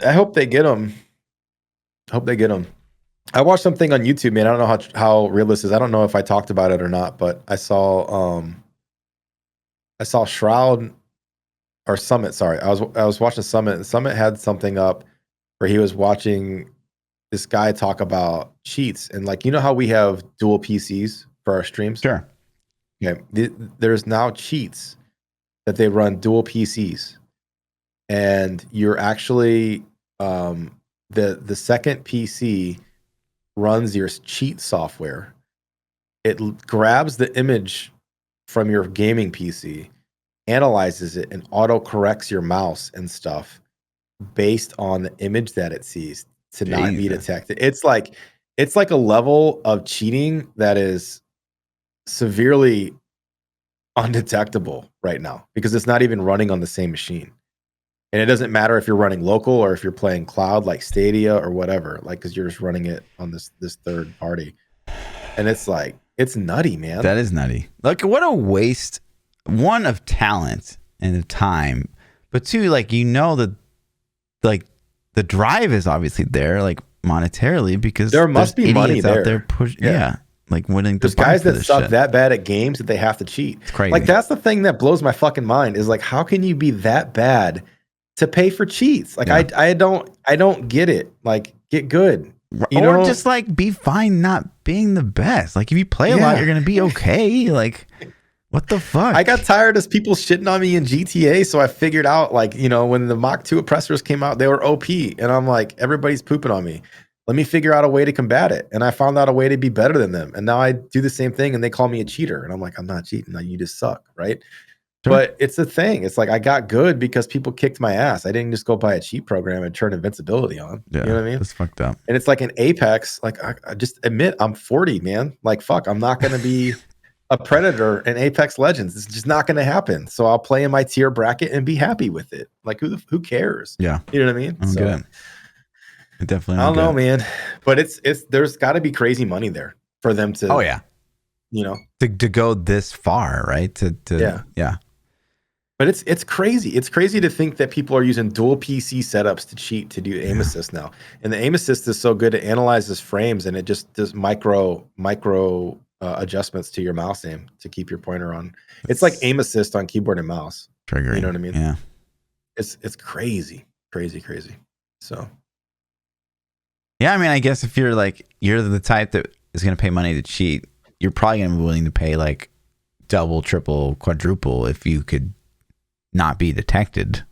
I hope they get him. I watched something on YouTube, man. I don't know how real this is. I don't know if I talked about it or not, but I saw Shroud or Summit. Sorry, I was watching Summit, and Summit had something up where he was watching this guy talk about cheats, and like, you know how we have dual PCs for our streams? Sure. Okay. There's now cheats that they run dual PCs, and you're actually the second PC runs your cheat software. It grabs the image from your gaming PC, analyzes it, and auto corrects your mouse and stuff based on the image that it sees to not be detected. It's like a level of cheating that is severely undetectable right now because it's not even running on the same machine. And it doesn't matter if you're running local or if you're playing cloud like Stadia or whatever, like, because you're just running it on this third party. And it's like, it's nutty, man. That is nutty. Like, what a waste, one, of talent and of time, but two, like, that, like, the drive is obviously there, like, monetarily, because there must be money out there like winning. There's guys that suck that bad at games that they have to cheat. It's crazy. Like, that's the thing that blows my fucking mind is like, how can you be that bad to pay for cheats? Like, I don't get it. Like, get good. Or just like be fine not being the best. Like, if you play a lot, you're gonna be okay. Like, what the fuck? I got tired of people shitting on me in GTA, so I figured out, like, when the Mach 2 oppressors came out, they were OP, and I'm like, everybody's pooping on me. Let me figure out a way to combat it. And I found out a way to be better than them. And now I do the same thing and they call me a cheater. And I'm like, I'm not cheating. No, you just suck, right? Sure. But it's a thing. It's like, I got good because people kicked my ass. I didn't just go buy a cheat program and turn invincibility on. Yeah, you know what I mean? That's fucked up. And it's like in Apex, like, I just admit I'm 40, man. Like, fuck, I'm not going to be a predator in Apex Legends. It's just not going to happen. So I'll play in my tier bracket and be happy with it. Like, who cares? Yeah. You know what I mean? I'm good. Definitely. I don't know, man, but it's there's got to be crazy money there for them to. Oh yeah, to go this far, right? Yeah. But it's crazy. It's crazy to think that people are using dual PC setups to cheat to do aim assist now, and the aim assist is so good it analyzes frames and it just does micro adjustments to your mouse aim to keep your pointer on. It's like aim assist on keyboard and mouse. Triggering. You know what I mean? Yeah. It's crazy. So. Yeah, I mean, I guess if you're the type that is going to pay money to cheat, you're probably going to be willing to pay like double, triple, quadruple if you could not be detected.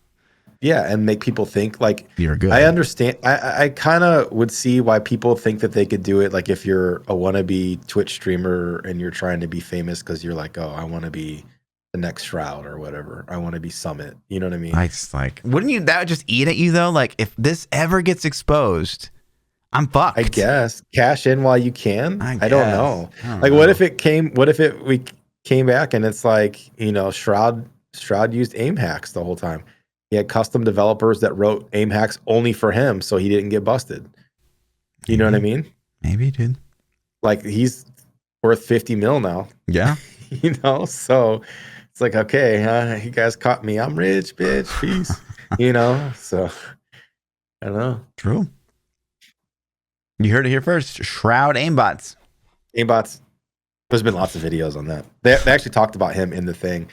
Yeah, and make people think like you're good. I understand. I kind of would see why people think that they could do it. Like if you're a wannabe Twitch streamer and you're trying to be famous because you're like, oh, I want to be the next Shroud or whatever. I want to be Summit. You know what I mean? I just like, wouldn't that just eat at you though? Like if this ever gets exposed, I'm fucked. I guess cash in while you can. I don't know. Like, know. what if we came back and it's like, Shroud used aim hacks the whole time. He had custom developers that wrote aim hacks only for him, so he didn't get busted. You know what I mean? Maybe he did. Like he's worth 50 mil now. Yeah. So it's like, okay, you guys caught me. I'm rich, bitch. Peace. So I don't know. True. You heard it here first. Shroud aimbots. There's been lots of videos on that. They actually talked about him in the thing,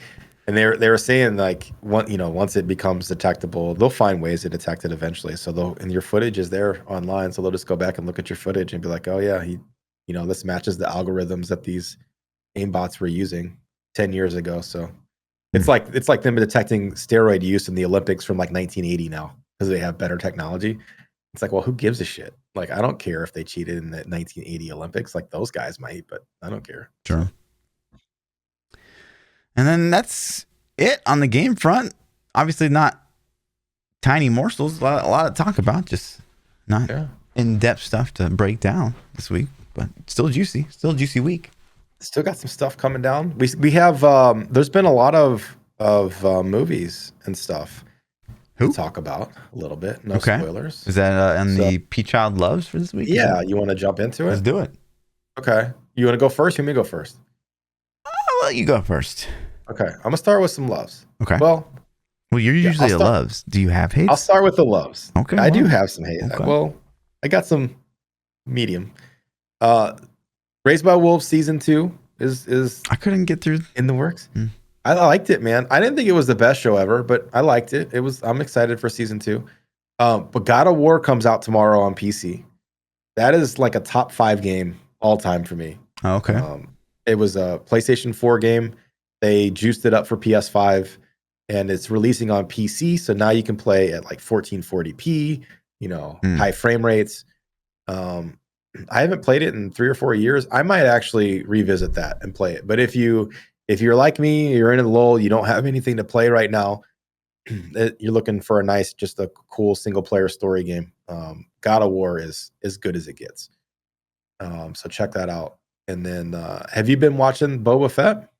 and they were saying like, once it becomes detectable, they'll find ways to detect it eventually. So and your footage is there online, so they'll just go back and look at your footage and be like, oh yeah, this matches the algorithms that these aimbots were using 10 years ago. So it's like them detecting steroid use in the Olympics from like 1980 now because they have better technology. It's like, well, who gives a shit? Like, I don't care if they cheated in the 1980 Olympics. Like, those guys might, but I don't care. Sure. And then that's it on the game front. Obviously, not tiny morsels. A lot to talk about. Just not in-depth stuff to break down this week, but still juicy. Still a juicy week. Still got some stuff coming down. We have. There's been a lot of movies and stuff. To talk about a little bit. No spoilers. Is that the PChild loves for this week? Yeah, you want to jump into it? Let's do it. Okay. You want to go first? You want me to go first? I'll let you go first. Okay, I'm gonna start with some loves. Okay. Well, you're usually a loves. Do you have hates? I'll start with the loves. Okay. I do have some hate. Okay. Well, I got some medium. Raised by Wolves season 2 is I couldn't get through in the works. I liked it, man. I didn't think it was the best show ever, but I liked it. I'm excited for season 2. But God of War comes out tomorrow on PC. That is like a top 5 game all time for me. Okay. It was a PlayStation 4 game. They juiced it up for PS5 and it's releasing on PC. So now you can play at like 1440p, high frame rates. I haven't played it in 3 or 4 years. I might actually revisit that and play it. But if you're like me, you're in a lull, you don't have anything to play right now, you're looking for just a cool single player story game. God of War is as good as it gets. So check that out. And then, have you been watching Boba Fett?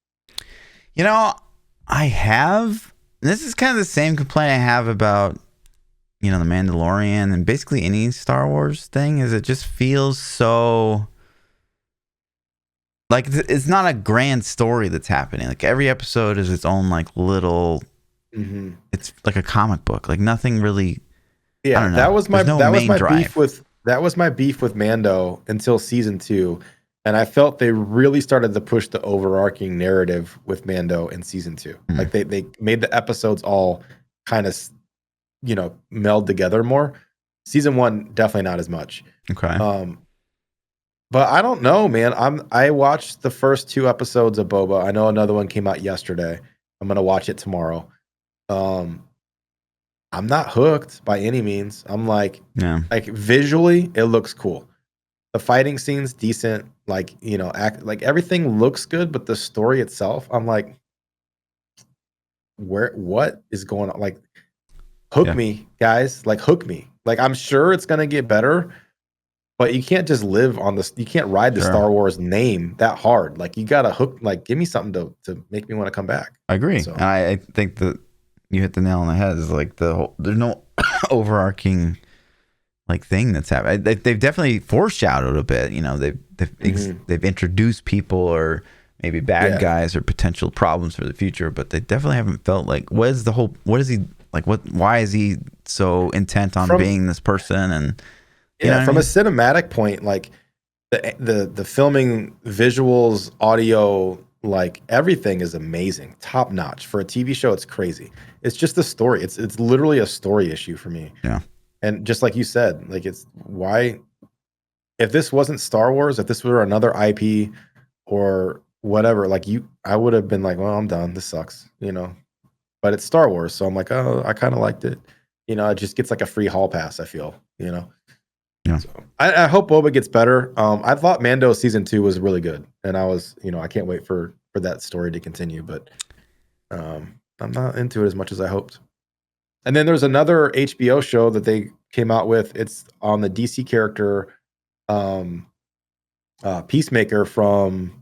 I have. This is kind of the same complaint I have about, The Mandalorian and basically any Star Wars thing, is it just feels so like it's not a grand story that's happening. Like every episode is its own like little. It's like a comic book. Like nothing really. Yeah, I don't know. that was my drive. beef with Mando until season 2, and I felt they really started to push the overarching narrative with Mando in season 2. Like they made the episodes all kind of, meld together more. Season 1 definitely not as much. Okay. But I don't know, man. I watched the first 2 episodes of Boba. I know another one came out yesterday. I'm gonna watch it tomorrow. I'm not hooked by any means. I'm like visually, it looks cool. The fighting scene's decent. Like, like everything looks good, but the story itself, I'm like, what is going on? Like, hook me, guys. Like, hook me. Like, I'm sure it's gonna get better, but you can't just live on this. You can't ride the Star Wars name that hard. Like, you gotta hook. Like, give me something to make me want to come back. I agree. So, and I think that you hit the nail on the head. Is like there's no overarching like thing that's happening. They've definitely foreshadowed a bit. They've introduced people or maybe bad guys or potential problems for the future, but they definitely haven't felt like what is he like? Why is he so intent on being this person? And from a cinematic point, like the filming, visuals, audio, like everything is amazing, top notch for a TV show. It's crazy. It's just the story. It's literally a story issue for me. Yeah. And just like you said, like it's why, if this wasn't Star Wars, if this were another IP or whatever, like I would have been like, well, I'm done. This sucks, but it's Star Wars. So I'm like, oh, I kind of liked it. It just gets like a free hall pass, I feel, Yeah. So I hope Boba gets better. I thought Mando season 2 was really good. And I was, I can't wait for that story to continue, but I'm not into it as much as I hoped. And then there's another HBO show that they came out with. It's on the DC character, Peacemaker from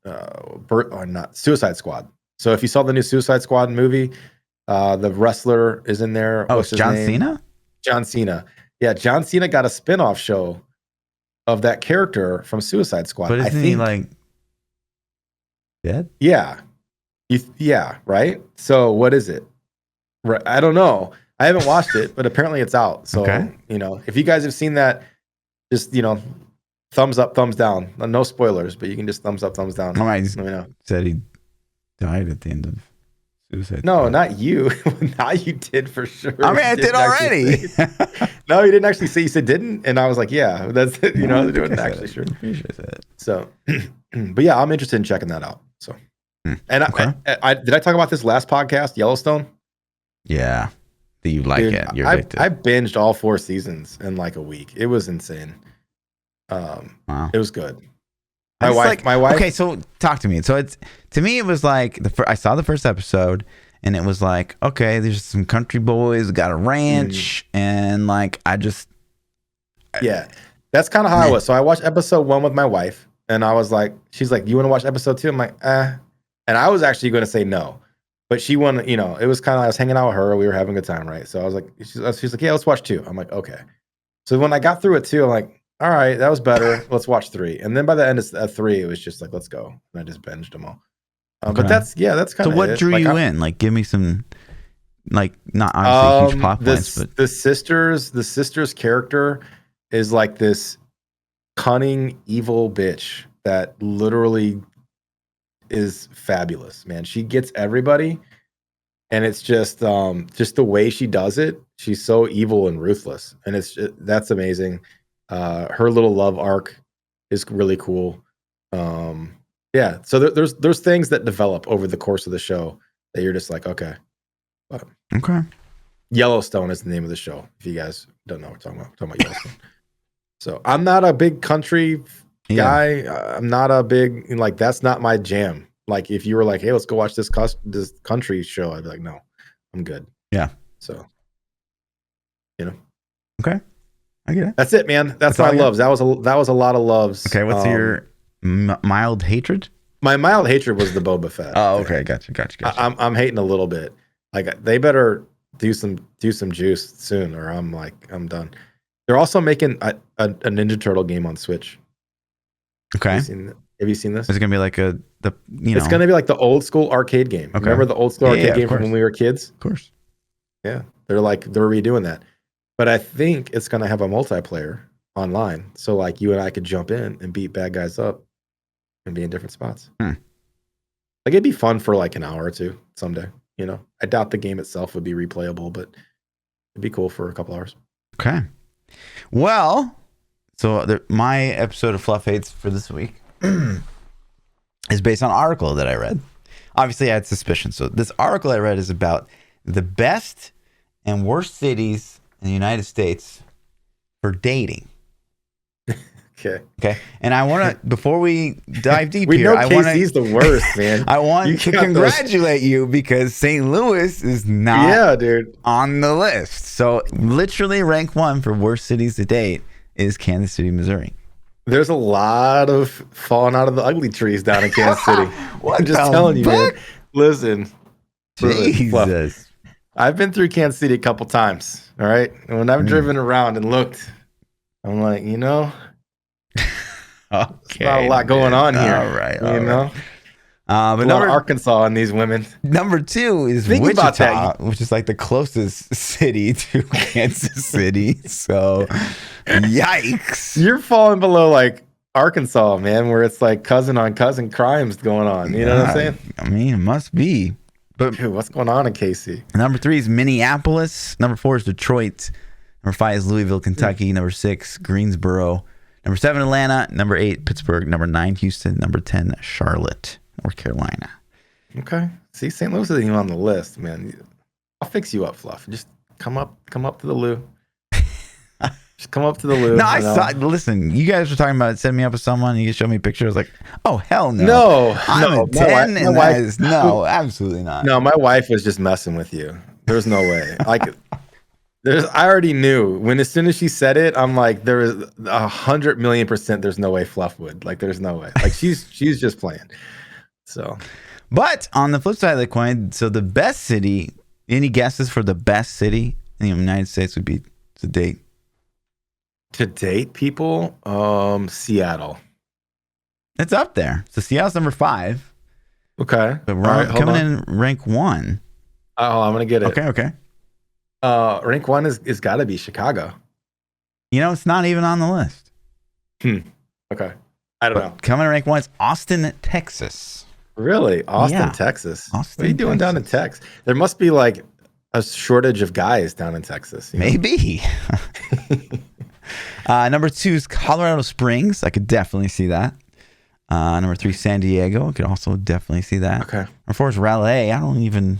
not Suicide Squad. So if you saw the new Suicide Squad movie, the wrestler is in there. Oh, it's John Cena? John Cena. Yeah, John Cena got a spin-off show of that character from Suicide Squad. But isn't he like dead? Yeah. Yeah, right? So what is it? I don't know. I haven't watched it, but apparently it's out. So, if you guys have seen that, just, thumbs up, thumbs down. No spoilers, but you can just thumbs up, thumbs down. Said he died at the end of Suicide No, Squad. Not you. Not you did for sure. I mean, I did already. No, you didn't actually say. You said didn't, and I was like, yeah, that's it. They're doing actually sure. So, but yeah, I'm interested in checking that out. So, and I did I talk about this last podcast, Yellowstone? Yeah, that you like it. You're addicted. I binged all 4 seasons in like a week. It was insane. Wow, it was good. My wife. Okay, so talk to me. So to me, it was like I saw the first episode, and it was like, okay, there's some country boys got a ranch, and like yeah, that's kind of how I was. So I watched episode 1 with my wife, and I was like, she's like, you want to watch episode 2? I'm like, and I was actually going to say no, but she wanted, it was kind of, I was hanging out with her, we were having a good time, right? So I was like, she's like, yeah, let's watch 2. I'm like, okay. So when I got through it too, I'm like, all right, that was better. Let's watch 3. And then by the end of 3, it was just like, let's go. And I just binged them all. But Okay. that's kind of So what drew you in? Like, give me some, like, not obviously huge plot points, but the sister's character is like this cunning, evil bitch that literally is fabulous, man. She gets everybody, and it's just the way she does it. She's so evil and ruthless, and that's amazing. Her little love arc is really cool. Yeah, so there's things that develop over the course of the show that you're just like, okay. Okay. Yellowstone is the name of the show. If you guys don't know what we're talking about Yellowstone. So I'm not a big country guy. I'm not a big, like, that's not my jam. Like, if you were like, hey, let's go watch this country show, I'd be like, no, I'm good. Yeah. So, Okay. I get it. That's it, man. That's my loves. That was a lot of loves. Okay. What's your mild hatred? My mild hatred was the Boba Fett. Oh, okay. Gotcha. I'm hating a little bit. Like, they better do some juice soon, or I'm done. They're also making a Ninja Turtle game on Switch. Okay. Have you seen this? It's gonna be like It's gonna be like the old school arcade game. Okay. Remember the old school arcade game from when we were kids? Of course. Yeah, they're redoing that. But I think it's gonna have a multiplayer online, so like you and I could jump in and beat bad guys up and be in different spots. Like, it'd be fun for like an hour or two someday. I doubt the game itself would be replayable, but it'd be cool for a couple hours. Okay. Well, so my episode of Fluff Hates for this week is based on an article that I read. Obviously, I had suspicion. So this article I read is about the best and worst cities in the United States for dating. Okay. And I want to, before we dive deep we here, know KC's the worst, man. I want to congratulate you because St. Louis is not on the list. So literally rank 1 for worst cities to date is Kansas City, Missouri. There's a lot of falling out of the ugly trees down in Kansas City. I'm just telling you, man. Listen. Jesus. I've been through Kansas City a couple times. All right. And when I've driven around and looked, I'm like, Okay, not a lot going on here. All right. But number Arkansas and these women. Number 2 is Wichita, which is like the closest city to Kansas City. So, yikes! You're falling below like Arkansas, man, where it's like cousin on cousin crimes going on. You know what I'm saying? I mean, it must be. But dude, what's going on in KC? Number 3 is Minneapolis. Number 4 is Detroit. Number 5 is Louisville, Kentucky. Number 6, Greensboro. Number 7, Atlanta. Number 8, Pittsburgh. Number 9, Houston. Number 10, Charlotte, North Carolina. Okay. See, St. Louis isn't even on the list, man. I'll fix you up, Fluff. Just come up to the loo. Just come up to the loo. No, I saw. Listen, you guys were talking about setting me up with someone. You showed me a picture. I was like, oh hell no. No, I'm a 10, and that is no, absolutely not. No, my wife was just messing with you. There's no way. Like, I already knew when as soon as she said it, I'm like, there is 100,000,000%. There's no way Fluff would. Like, there's no way. Like, she's just playing. So, but on the flip side of the coin, so the best city. Any guesses for the best city in the United States would be to date? To date people, Seattle. It's up there. So Seattle's number 5. Okay. But we're coming in rank 1. Oh, I'm gonna get it. Okay. Rank 1 is got to be Chicago. It's not even on the list. Okay. I don't know. Coming in rank 1 is Austin, Texas. Really? Austin, Texas. What are you doing down in Texas? There must be like a shortage of guys down in Texas. Maybe. Number 2 is Colorado Springs. I could definitely see that. Number 3, San Diego. I could also definitely see that. Okay. Number 4 is Raleigh. I don't even.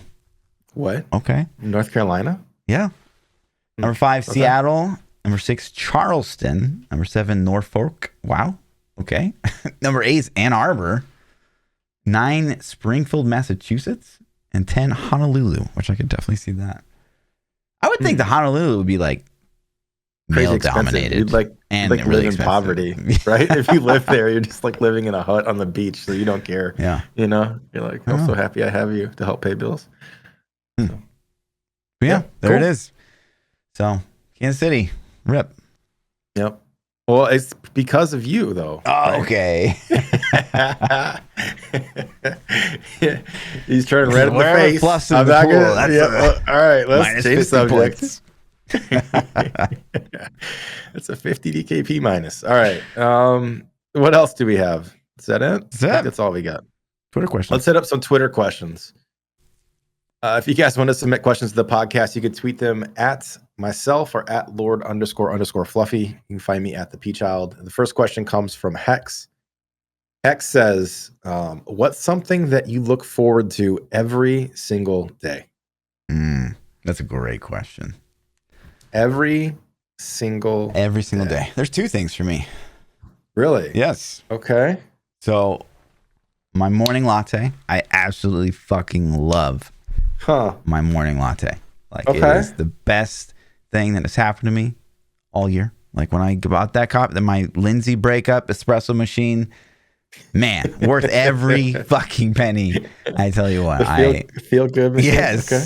What? Okay. North Carolina? Yeah. Number 5, Seattle. Number 6, Charleston. Number 7, Norfolk. Wow. Okay. Number 8 is Ann Arbor. 9, Springfield, Massachusetts. And 10, Honolulu, which I could definitely see that. I would think the Honolulu would be like male dominated. You'd like really live in expensive. Poverty, right? If you live there, you're just like living in a hut on the beach, so you don't care. Yeah. You're like, I'm so happy I have you to help pay bills. So. Yeah, there it is. So, Kansas City, rip. Yep. Well, it's because of you, though. Oh, right? okay. He's turning red in the Wherever face. Fluff's in I'm the not pool, gonna. that's Yeah, all right, let's minus change 50 subject. points. That's a 50 DKP minus. All right. What else do we have? Is that it? I think that's all we got. Twitter questions. Let's hit up some Twitter questions. If you guys want to submit questions to the podcast, you can tweet them at myself or at Lord__Fluffy. You can find me at ThaPChild. The first question comes from Hex. Hex says, what's something that you look forward to every single day? That's a great question. Every single day. There's two things for me. Really? Yes. Okay. So my morning latte, I absolutely fucking love my morning latte. Like, it is the best thing that has happened to me all year. Like, when I bought that cup, then my Lindsay breakup espresso machine, man, worth every fucking penny. I tell you what, feel good machine? Yes, okay.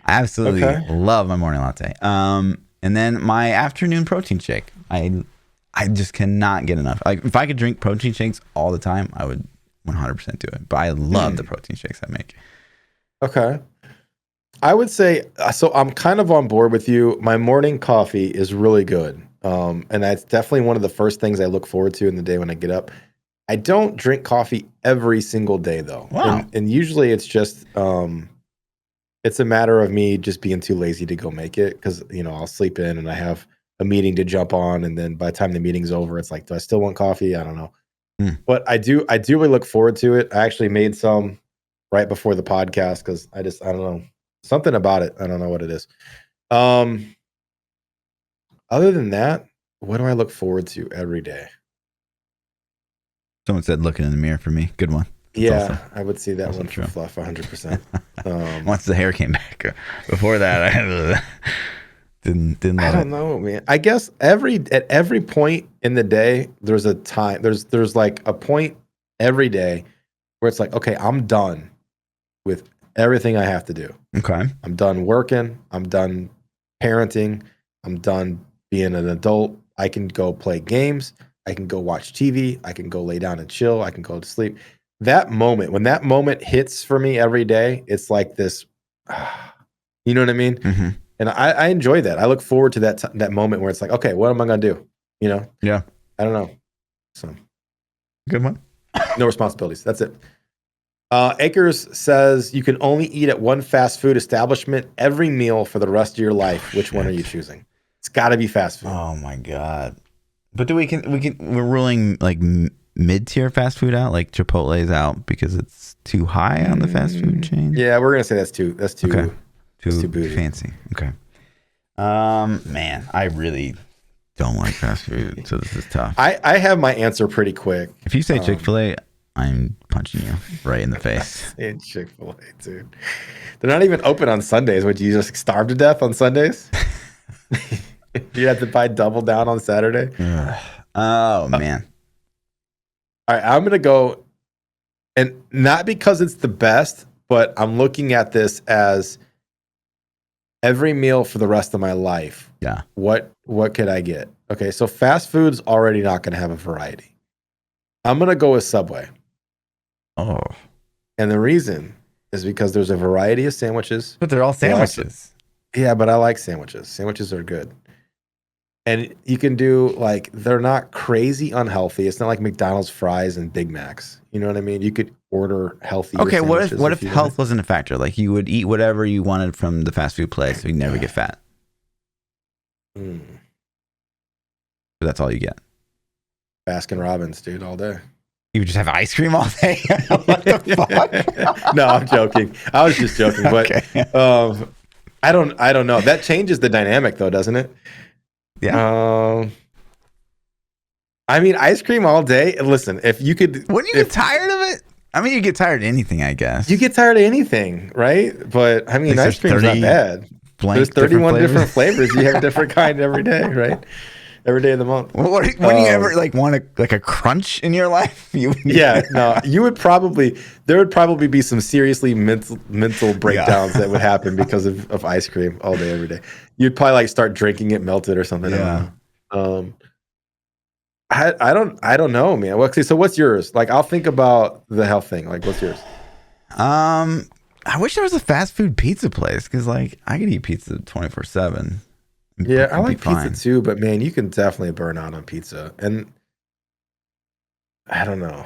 I absolutely love my morning latte. And then my afternoon protein shake. I just cannot get enough. Like, if I could drink protein shakes all the time, I would 100% do it. But I love the protein shakes I make. Okay. I would say, so I'm kind of on board with you. My morning coffee is really good. And that's definitely one of the first things I look forward to in the day when I get up. I don't drink coffee every single day, though. Wow. And usually it's just, it's a matter of me just being too lazy to go make it, because, I'll sleep in and I have a meeting to jump on. And then by the time the meeting's over, it's like, do I still want coffee? I don't know. But I do really look forward to it. I actually made some right before the podcast because I don't know. Something about it. I don't know what it is. Other than that, what do I look forward to every day? Someone said looking in the mirror for me. Good one. That's I would see that one for Fluff 100%. Once the hair came back. Before that, I didn't love I don't know, man. I guess at every point in the day, there's a time. There's like a point every day where it's like, okay, I'm done with everything I have to do. Okay. I'm done working. I'm done parenting. I'm done being an adult. I can go play games. I can go watch TV. I can go lay down and chill. I can go to sleep. That moment, when that moment hits for me every day, it's like this, you know what I mean? Mm-hmm. And I enjoy that. I look forward to that moment where it's like, okay, what am I going to do? Yeah. I don't know. So good one. No responsibilities. That's it. Akers says you can only eat at one fast food establishment every meal for the rest of your life. Which one are you choosing? It's got to be fast food. Oh my God. But we're ruling like mid-tier fast food out, like Chipotle's out because it's too high on the fast food chain. Yeah, we're gonna say that's too okay. too bougie. Fancy. Okay. Man, I really don't like fast food, so this is tough. I have my answer pretty quick. If you say Chick-fil-A, I'm punching you right in the face. Chick-fil-A, dude. They're not even open on Sundays. Would you just starve to death on Sundays? You have to buy double down on Saturday. Oh man. All right, I'm gonna go, and not because it's the best, but I'm looking at this as every meal for the rest of my life. Yeah. What could I get? Okay, so fast food's already not gonna have a variety. I'm gonna go with Subway. Oh. And the reason is because there's a variety of sandwiches. But they're all sandwiches. Yeah, but I like sandwiches. Sandwiches are good. And you can do, like, they're not crazy unhealthy. It's not like McDonald's fries and Big Macs. You know what I mean? You could order healthy. Okay, what if health wasn't a factor? Like, you would eat whatever you wanted from the fast food place, so you never get fat. But that's all you get. Baskin Robbins, dude, all day. You would just have ice cream all day? What the fuck? No, I'm joking. I was just joking, but okay. I don't know. That changes the dynamic, though, doesn't it? Yeah. I mean, ice cream all day. Listen, if you could, wouldn't you get tired of it? I mean, you get tired of anything, I guess. You get tired of anything, right? But I mean, like, ice cream's not bad. There's 31 different flavors. You have a different kind every day, right? Every day of the month. Well, when you ever want a crunch in your life? You would probably, there would probably be some seriously mental breakdowns that would happen because of ice cream all day, every day. You'd probably start drinking it melted or something. Yeah. I don't know, man. Well, so what's yours? Like, I'll think about the health thing. Like, what's yours? I wish there was a fast food pizza place because like I could eat pizza 24/7. Yeah, I like pizza too, but man, you can definitely burn out on pizza, and I don't know.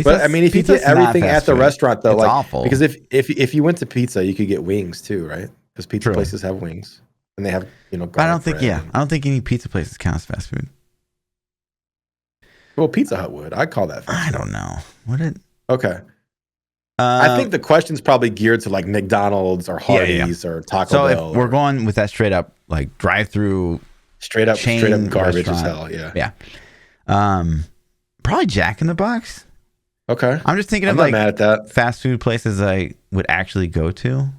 But I mean, if you get everything at the restaurant, though, it's like awful. Because if you went to pizza, you could get wings too, right? Because pizza places have wings, and they have I don't think I don't think any pizza places count as fast food. Well, Pizza Hut would. I call that fast food. I don't know. Would it? Okay. I think the question's probably geared to like McDonald's or Hardee's or Taco Bell. So if we're going with that straight up like drive-through, straight up garbage as hell. Yeah. Probably Jack in the Box. Okay. I'm just thinking of like mad at that. Fast food places I would actually go to,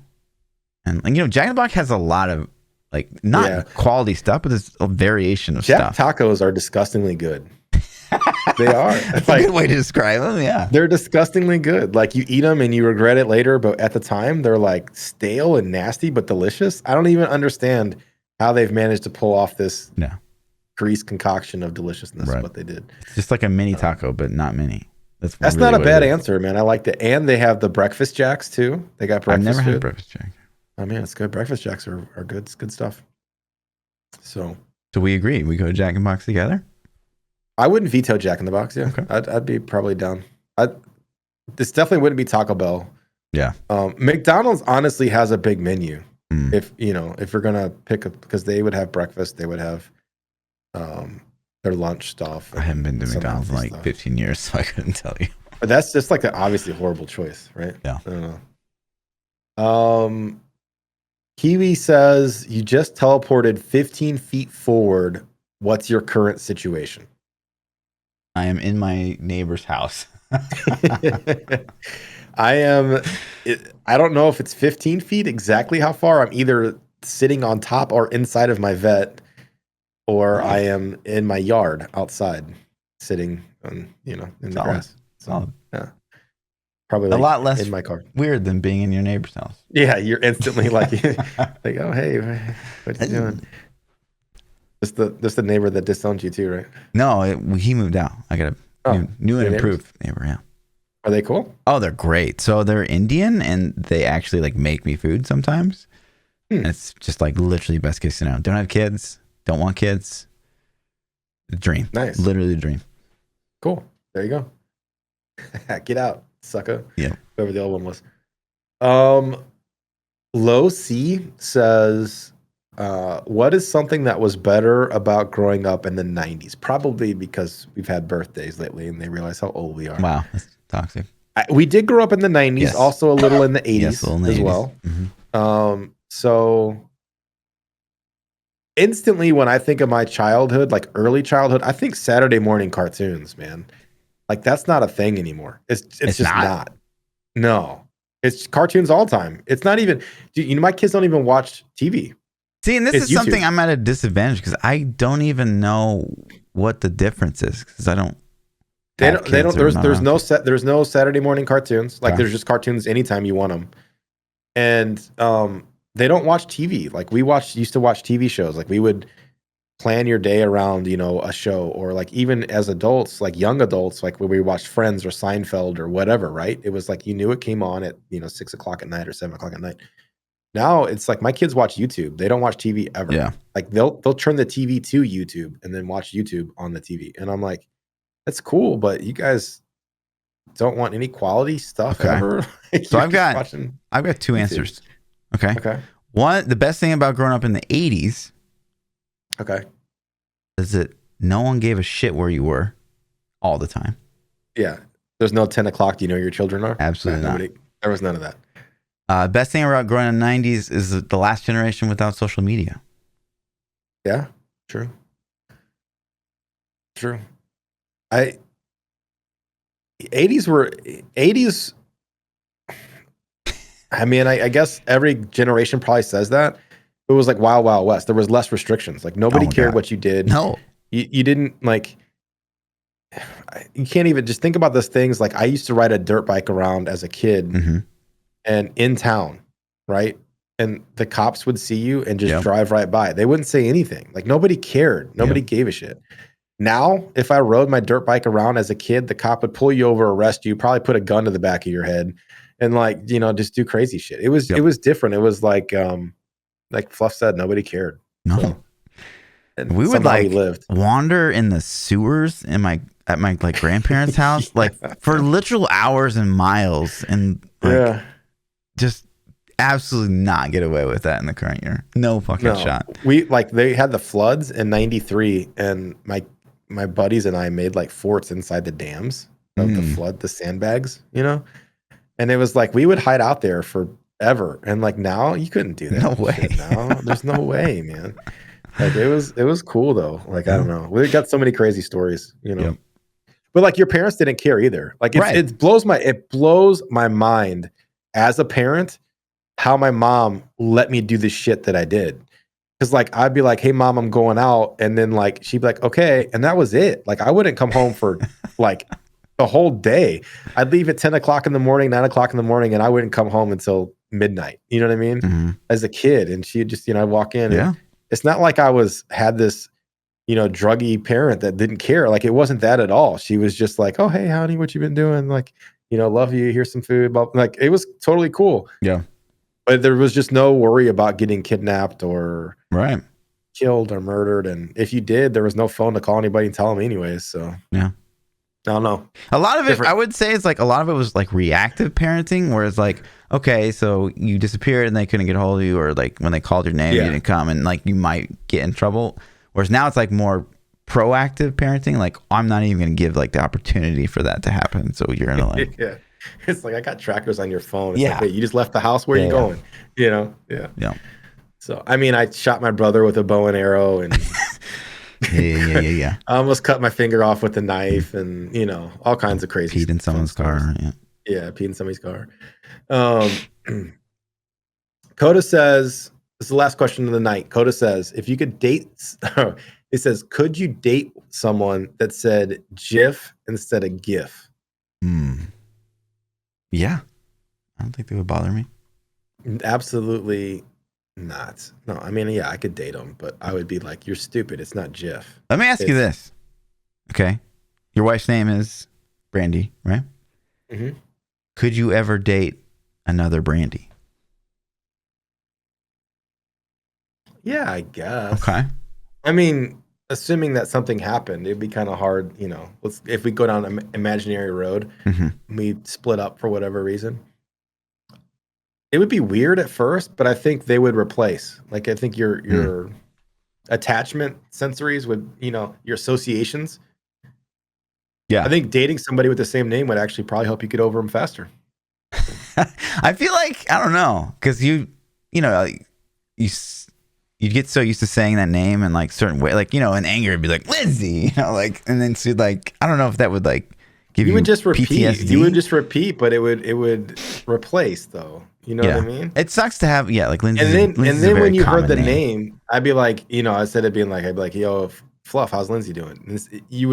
and you know, Jack in the Box has a lot of like not quality stuff, but there's a variation of stuff. Jack tacos are disgustingly good. They are. That's like, a good way to describe them. Yeah, they're disgustingly good. Like you eat them and you regret it later, but at the time they're like stale and nasty, but delicious. I don't even understand how they've managed to pull off this grease concoction of deliciousness. Right. What they did. It's just like a mini taco, but not mini. That's really not a bad answer, man. I liked it. And they have the breakfast jacks too. They got breakfast. I've never had breakfast jack. Oh man, it's good. Breakfast jacks are good. It's good stuff. So we agree. We go to Jack in the Box together. I wouldn't veto Jack in the Box. Yeah, okay. I'd be probably down. This definitely wouldn't be Taco Bell. Yeah. McDonald's honestly has a big menu. If we're gonna pick up, because they would have breakfast, they would have their lunch stuff. I haven't been to McDonald's in like 15 years, so I couldn't tell you. But that's just like an obviously horrible choice, right? Yeah. I don't know. Kiwi says you just teleported 15 feet forward. What's your current situation? I am in my neighbor's house. I am. I don't know if it's 15 feet exactly how far. I'm either sitting on top or inside of my vet, or I am in my yard outside, sitting on in the grass. So yeah, probably a lot less in my car. Weird than being in your neighbor's house. Yeah, you're instantly like, oh hey, what are you doing? Just the neighbor that disowned you too, right? No, he moved out. I got a new and improved neighbor. Yeah. Are they cool? Oh, they're great. So they're Indian, and they actually like make me food sometimes. And it's just like literally best case scenario. Don't have kids. Don't want kids. The dream. Nice. Literally the dream. Cool. There you go. Get out, sucker. Yeah. Whoever the old one was. Low C says, what is something that was better about growing up in the 90s? Probably because we've had birthdays lately and they realize how old we are. Wow, that's toxic. We did grow up in the 90s, also a little in the 80s yes, as well. Mm-hmm. So instantly when I think of my childhood, like early childhood, I think Saturday morning cartoons, man. Like that's not a thing anymore. It's just not. No. It's cartoons all the time. It's not even, my kids don't even watch TV. See, and this is YouTube. Something I'm at a disadvantage because I don't even know what the difference is because I don't. They don't. There's no Saturday morning cartoons. Like there's just cartoons anytime you want them, and they don't watch TV. Like we used to watch TV shows. Like we would plan your day around a show, or like even as adults, like young adults, like when we watched Friends or Seinfeld or whatever. Right? It was like you knew it came on at 6 o'clock at night or 7 o'clock at night. Now it's like my kids watch YouTube. They don't watch TV ever. Yeah. Like they'll turn the TV to YouTube and then watch YouTube on the TV. And I'm like, that's cool, but you guys don't want any quality stuff ever. So I've got two YouTube answers. Okay. Okay. One, the best thing about growing up in the 80s. Okay. Is that no one gave a shit where you were all the time. Yeah. There's no 10 o'clock. Do you know who your children are? Absolutely not. There was none of that. Best thing about growing up in the 90s is the last generation without social media. Yeah, true. True. 80s. I mean, I guess every generation probably says that. It was like Wild Wild West. There was less restrictions. Like nobody cared what you did. No. You didn't like. You can't even just think about those things. Like I used to ride a dirt bike around as a kid. Mm-hmm. And in town, right? and the cops would see you and just drive right by. They wouldn't say anything. Like nobody cared. Nobody gave a shit. Now, if I rode my dirt bike around as a kid, the cop would pull you over, arrest you, probably put a gun to the back of your head, and like, you know, just do crazy shit. It was different. It was like Fluff said, nobody cared. No. So, we would like wander in the sewers at my like grandparents' house, like for literal hours and miles, and like, just absolutely not get away with that in the current year. No fucking shot. They had the floods in '93, and my buddies and I made like forts inside the dams of the flood, the sandbags, you know, and it was like we would hide out there forever, and like now you couldn't do that. No way. Now there's no way, man. Like it was cool though. Like I don't know, we got so many crazy stories, you know. But like your parents didn't care either. Like it blows my mind as a parent how my mom let me do the shit that I did. Because like I'd be like, hey mom, I'm going out, and then like she'd be like, okay, and that was it. Like I wouldn't come home for like the whole day. I'd leave at 10 o'clock in the morning, 9 o'clock in the morning, and I wouldn't come home until midnight. You know what I mean? Mm-hmm. As a kid, and she'd just, you know, I'd walk in. And it's not like I had this, you know, druggy parent that didn't care. Like it wasn't that at all. She was just like, oh hey, honey, what you been doing? Like, you know, love you. Here's some food. Like it was totally cool. Yeah. But there was just no worry about getting kidnapped or killed or murdered. And if you did, there was no phone to call anybody and tell them anyways. So yeah, I don't know. A lot of it, I would say, is like a lot of it was like reactive parenting, where it's like, okay, so you disappeared and they couldn't get a hold of you, or like when they called your name, you didn't come, and like you might get in trouble. Whereas now it's like more proactive parenting. Like I'm not even going to give like the opportunity for that to happen. So you're gonna like It's like I got trackers on your phone. It's like, hey, you just left the house. Where are you going? You know? Yeah. So I mean, I shot my brother with a bow and arrow, and I almost cut my finger off with a knife, and you know, all kinds of crazy. Peed in someone's car. Yeah, peed in somebody's car. Coda says, this is the last question of the night. Coda says, if you could date, it says, could you date someone that said GIF instead of GIF? Yeah. I don't think they would bother me. Absolutely not. No, I mean, yeah, I could date them, but I would be like, you're stupid. It's not GIF. Let me ask you this. Okay. Your wife's name is Brandy, right? Mm-hmm. Could you ever date another Brandy? Yeah, I guess. Okay. I mean, assuming that something happened, it'd be kind of hard, you know. If we go down an imaginary road, we split up for whatever reason. It would be weird at first, but I think they would replace. Like I think your attachment sensories would, you know, your associations. Yeah. I think dating somebody with the same name would actually probably help you get over them faster. I feel like, I don't know, because you know, you'd get so used to saying that name in like certain way, like, you know, in anger, it'd be like Lindsay, you know, like, and then she'd like, I don't know if that would like give you would just repeat. PTSD. You would just repeat, but it would replace though. You know what I mean? It sucks to have, like Lindsay. And then when you heard the name, I'd be like, you know, instead of being like, I'd be like, yo, Fluff, how's Lindsay doing? And you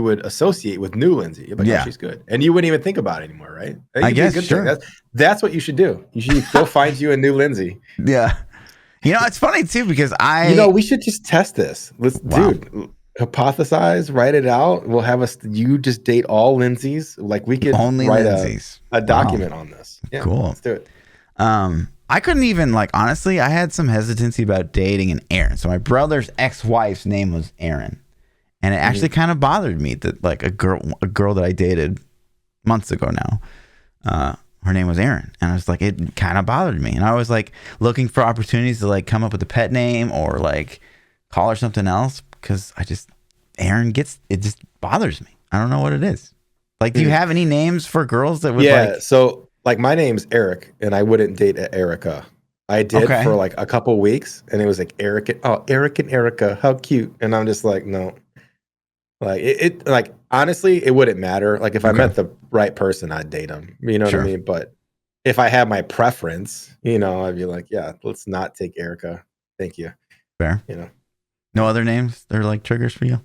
would associate with new Lindsay. You're like, oh, she's good, and you wouldn't even think about it anymore, right? I guess sure. That's what you should do. You should go find you a new Lindsay. Yeah. You know, it's funny too because we should just test this. Dude, hypothesize, write it out. We'll have you just date all Lindsays. Like we could only write Lindsays. a document on this. Yeah, cool. Let's do it. I couldn't even honestly, I had some hesitancy about dating an Aaron. So my brother's ex-wife's name was Aaron. And it actually kind of bothered me that like a girl that I dated months ago now, her name was Aaron. And I was like, it kind of bothered me. And I was like looking for opportunities to like come up with a pet name or like call her something else because Aaron it just bothers me. I don't know what it is. Like, do you have any names for girls that would so like my name's Eric and I wouldn't date Erica. I did for like a couple weeks and it was like Eric and Erica, how cute. And I'm just like, no. Like it like honestly, it wouldn't matter. Like if I met the right person, I'd date them. You know what I mean? But if I had my preference, you know, I'd be like, yeah, let's not take Erica. Thank you. Fair. You know. No other names? They're like triggers for you?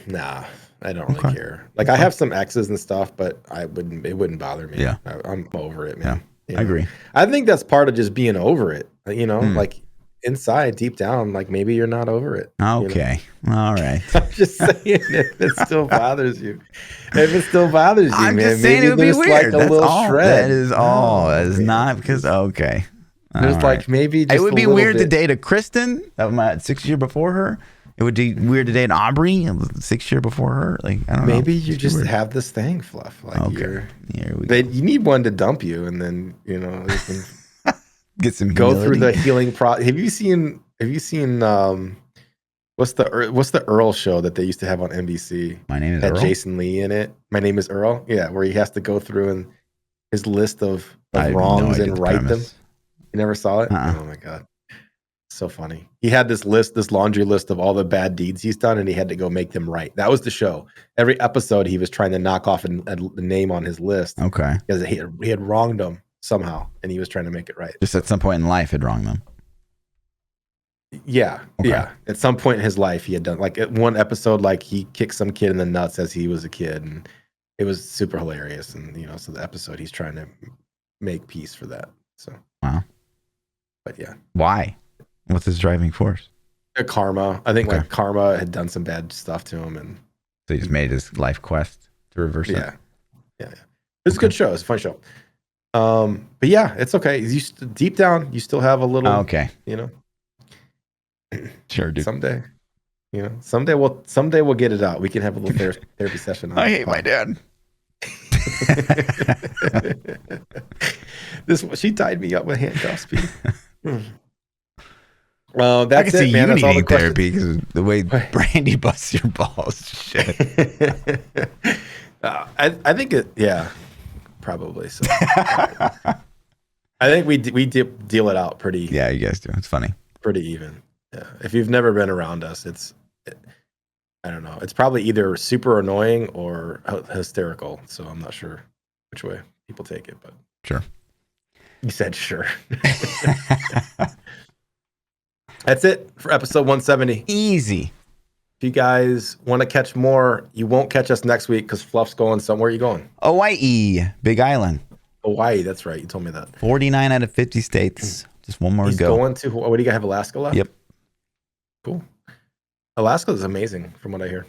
Nah, I don't really care. Like I have some exes and stuff, but it wouldn't bother me. Yeah. I'm over it, man. You I know? agree. I think that's part of just being over it. You know, Hmm. like inside, deep down, like maybe you're not over it. Okay. All right. I'm just saying, if it still bothers you, I'm man, just saying it maybe would be there's like weird. a That's little all. shred. That is all. No, That is man, not because. just- Okay. there's All like right. maybe just It would a be little weird to bit. date a Kristen. That was my 6 year before her. It would be weird to date an Aubrey 6 year before her. Like I don't know. Maybe you It's just weird. have this thing, Fluff. Like Okay. Here we go. you need one to dump you, and then you can Get some go through humility. the healing process. Have you seen? What's the Earl show that they used to have on NBC? My name is Had Earl. Jason Lee in it. My Name is Earl. Yeah, where he has to go through and his list of I have no wrongs idea and the right them. premise. You never saw it? Uh-uh. Oh my god, so funny. He had this laundry list of all the bad deeds he's done, and he had to go make them right. That was the show. Every episode, he was trying to knock off a name on his list Okay. because he had wronged them somehow, and he was trying to make it right. Just at some point in life, had wronged them. Yeah, Okay. yeah. At some point in his life, he had done like at one episode, like he kicked some kid in the nuts as he was a kid, and it was super hilarious. And so the episode, he's trying to make peace for that. So Wow. but yeah, Why? What's his driving force? karma. I think Okay. like karma had done some bad stuff to him, and So he just made his life quest to reverse it. yeah. It's a good show. It's a fun show. But yeah, it's okay. Deep down, you still have a little. Okay. Sure, dude. Someday, someday we'll get it out. We can have a little therapy session. I hate my dad. She tied me up with handcuffs, Pete. I That's can see it, man. you That's all the needing questions. therapy because the way Brandy busts your balls. Shit. I think it. Yeah, probably so. I think we deal it out pretty. Yeah, you guys do. It's funny. Pretty even. Yeah. If you've never been around us, I don't know. It's probably either super annoying or hysterical. So I'm not sure which way people take it, but Sure. you said sure. That's it for episode 170. Easy. If you guys want to catch more, you won't catch us next week because Fluff's going somewhere. Are you going? Hawaii, Big Island. Hawaii. That's right. You told me that. 49 out of 50 states. Just one more to He's go. going to, what do you got? Have Alaska left? Yep. Cool. Alaska is amazing from what I hear.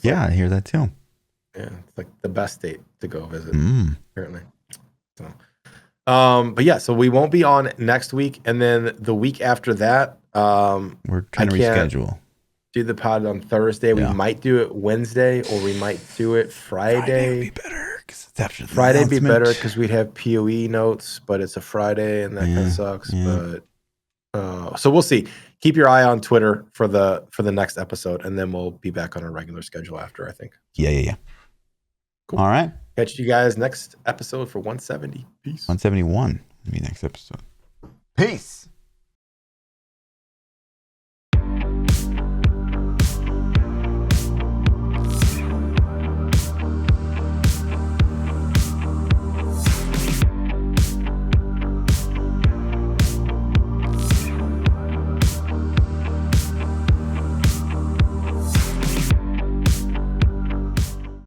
Yeah, I hear that too. Yeah. It's like the best state to go visit, apparently. So, but yeah, so we won't be on next week. And then the week after that, We're trying to reschedule. Do the pod on Thursday. Yeah. We might do it Wednesday, or we might do it Friday. Would be better because it's after the Friday'd be announcement. better because we'd have POE notes, but it's a Friday and that kind of sucks. yeah. But so we'll see. Keep your eye on Twitter for the next episode, and then we'll be back on our regular schedule after, I think. Yeah. Cool. All right. Catch you guys next episode for 170. Peace. 171 will be next episode. Peace.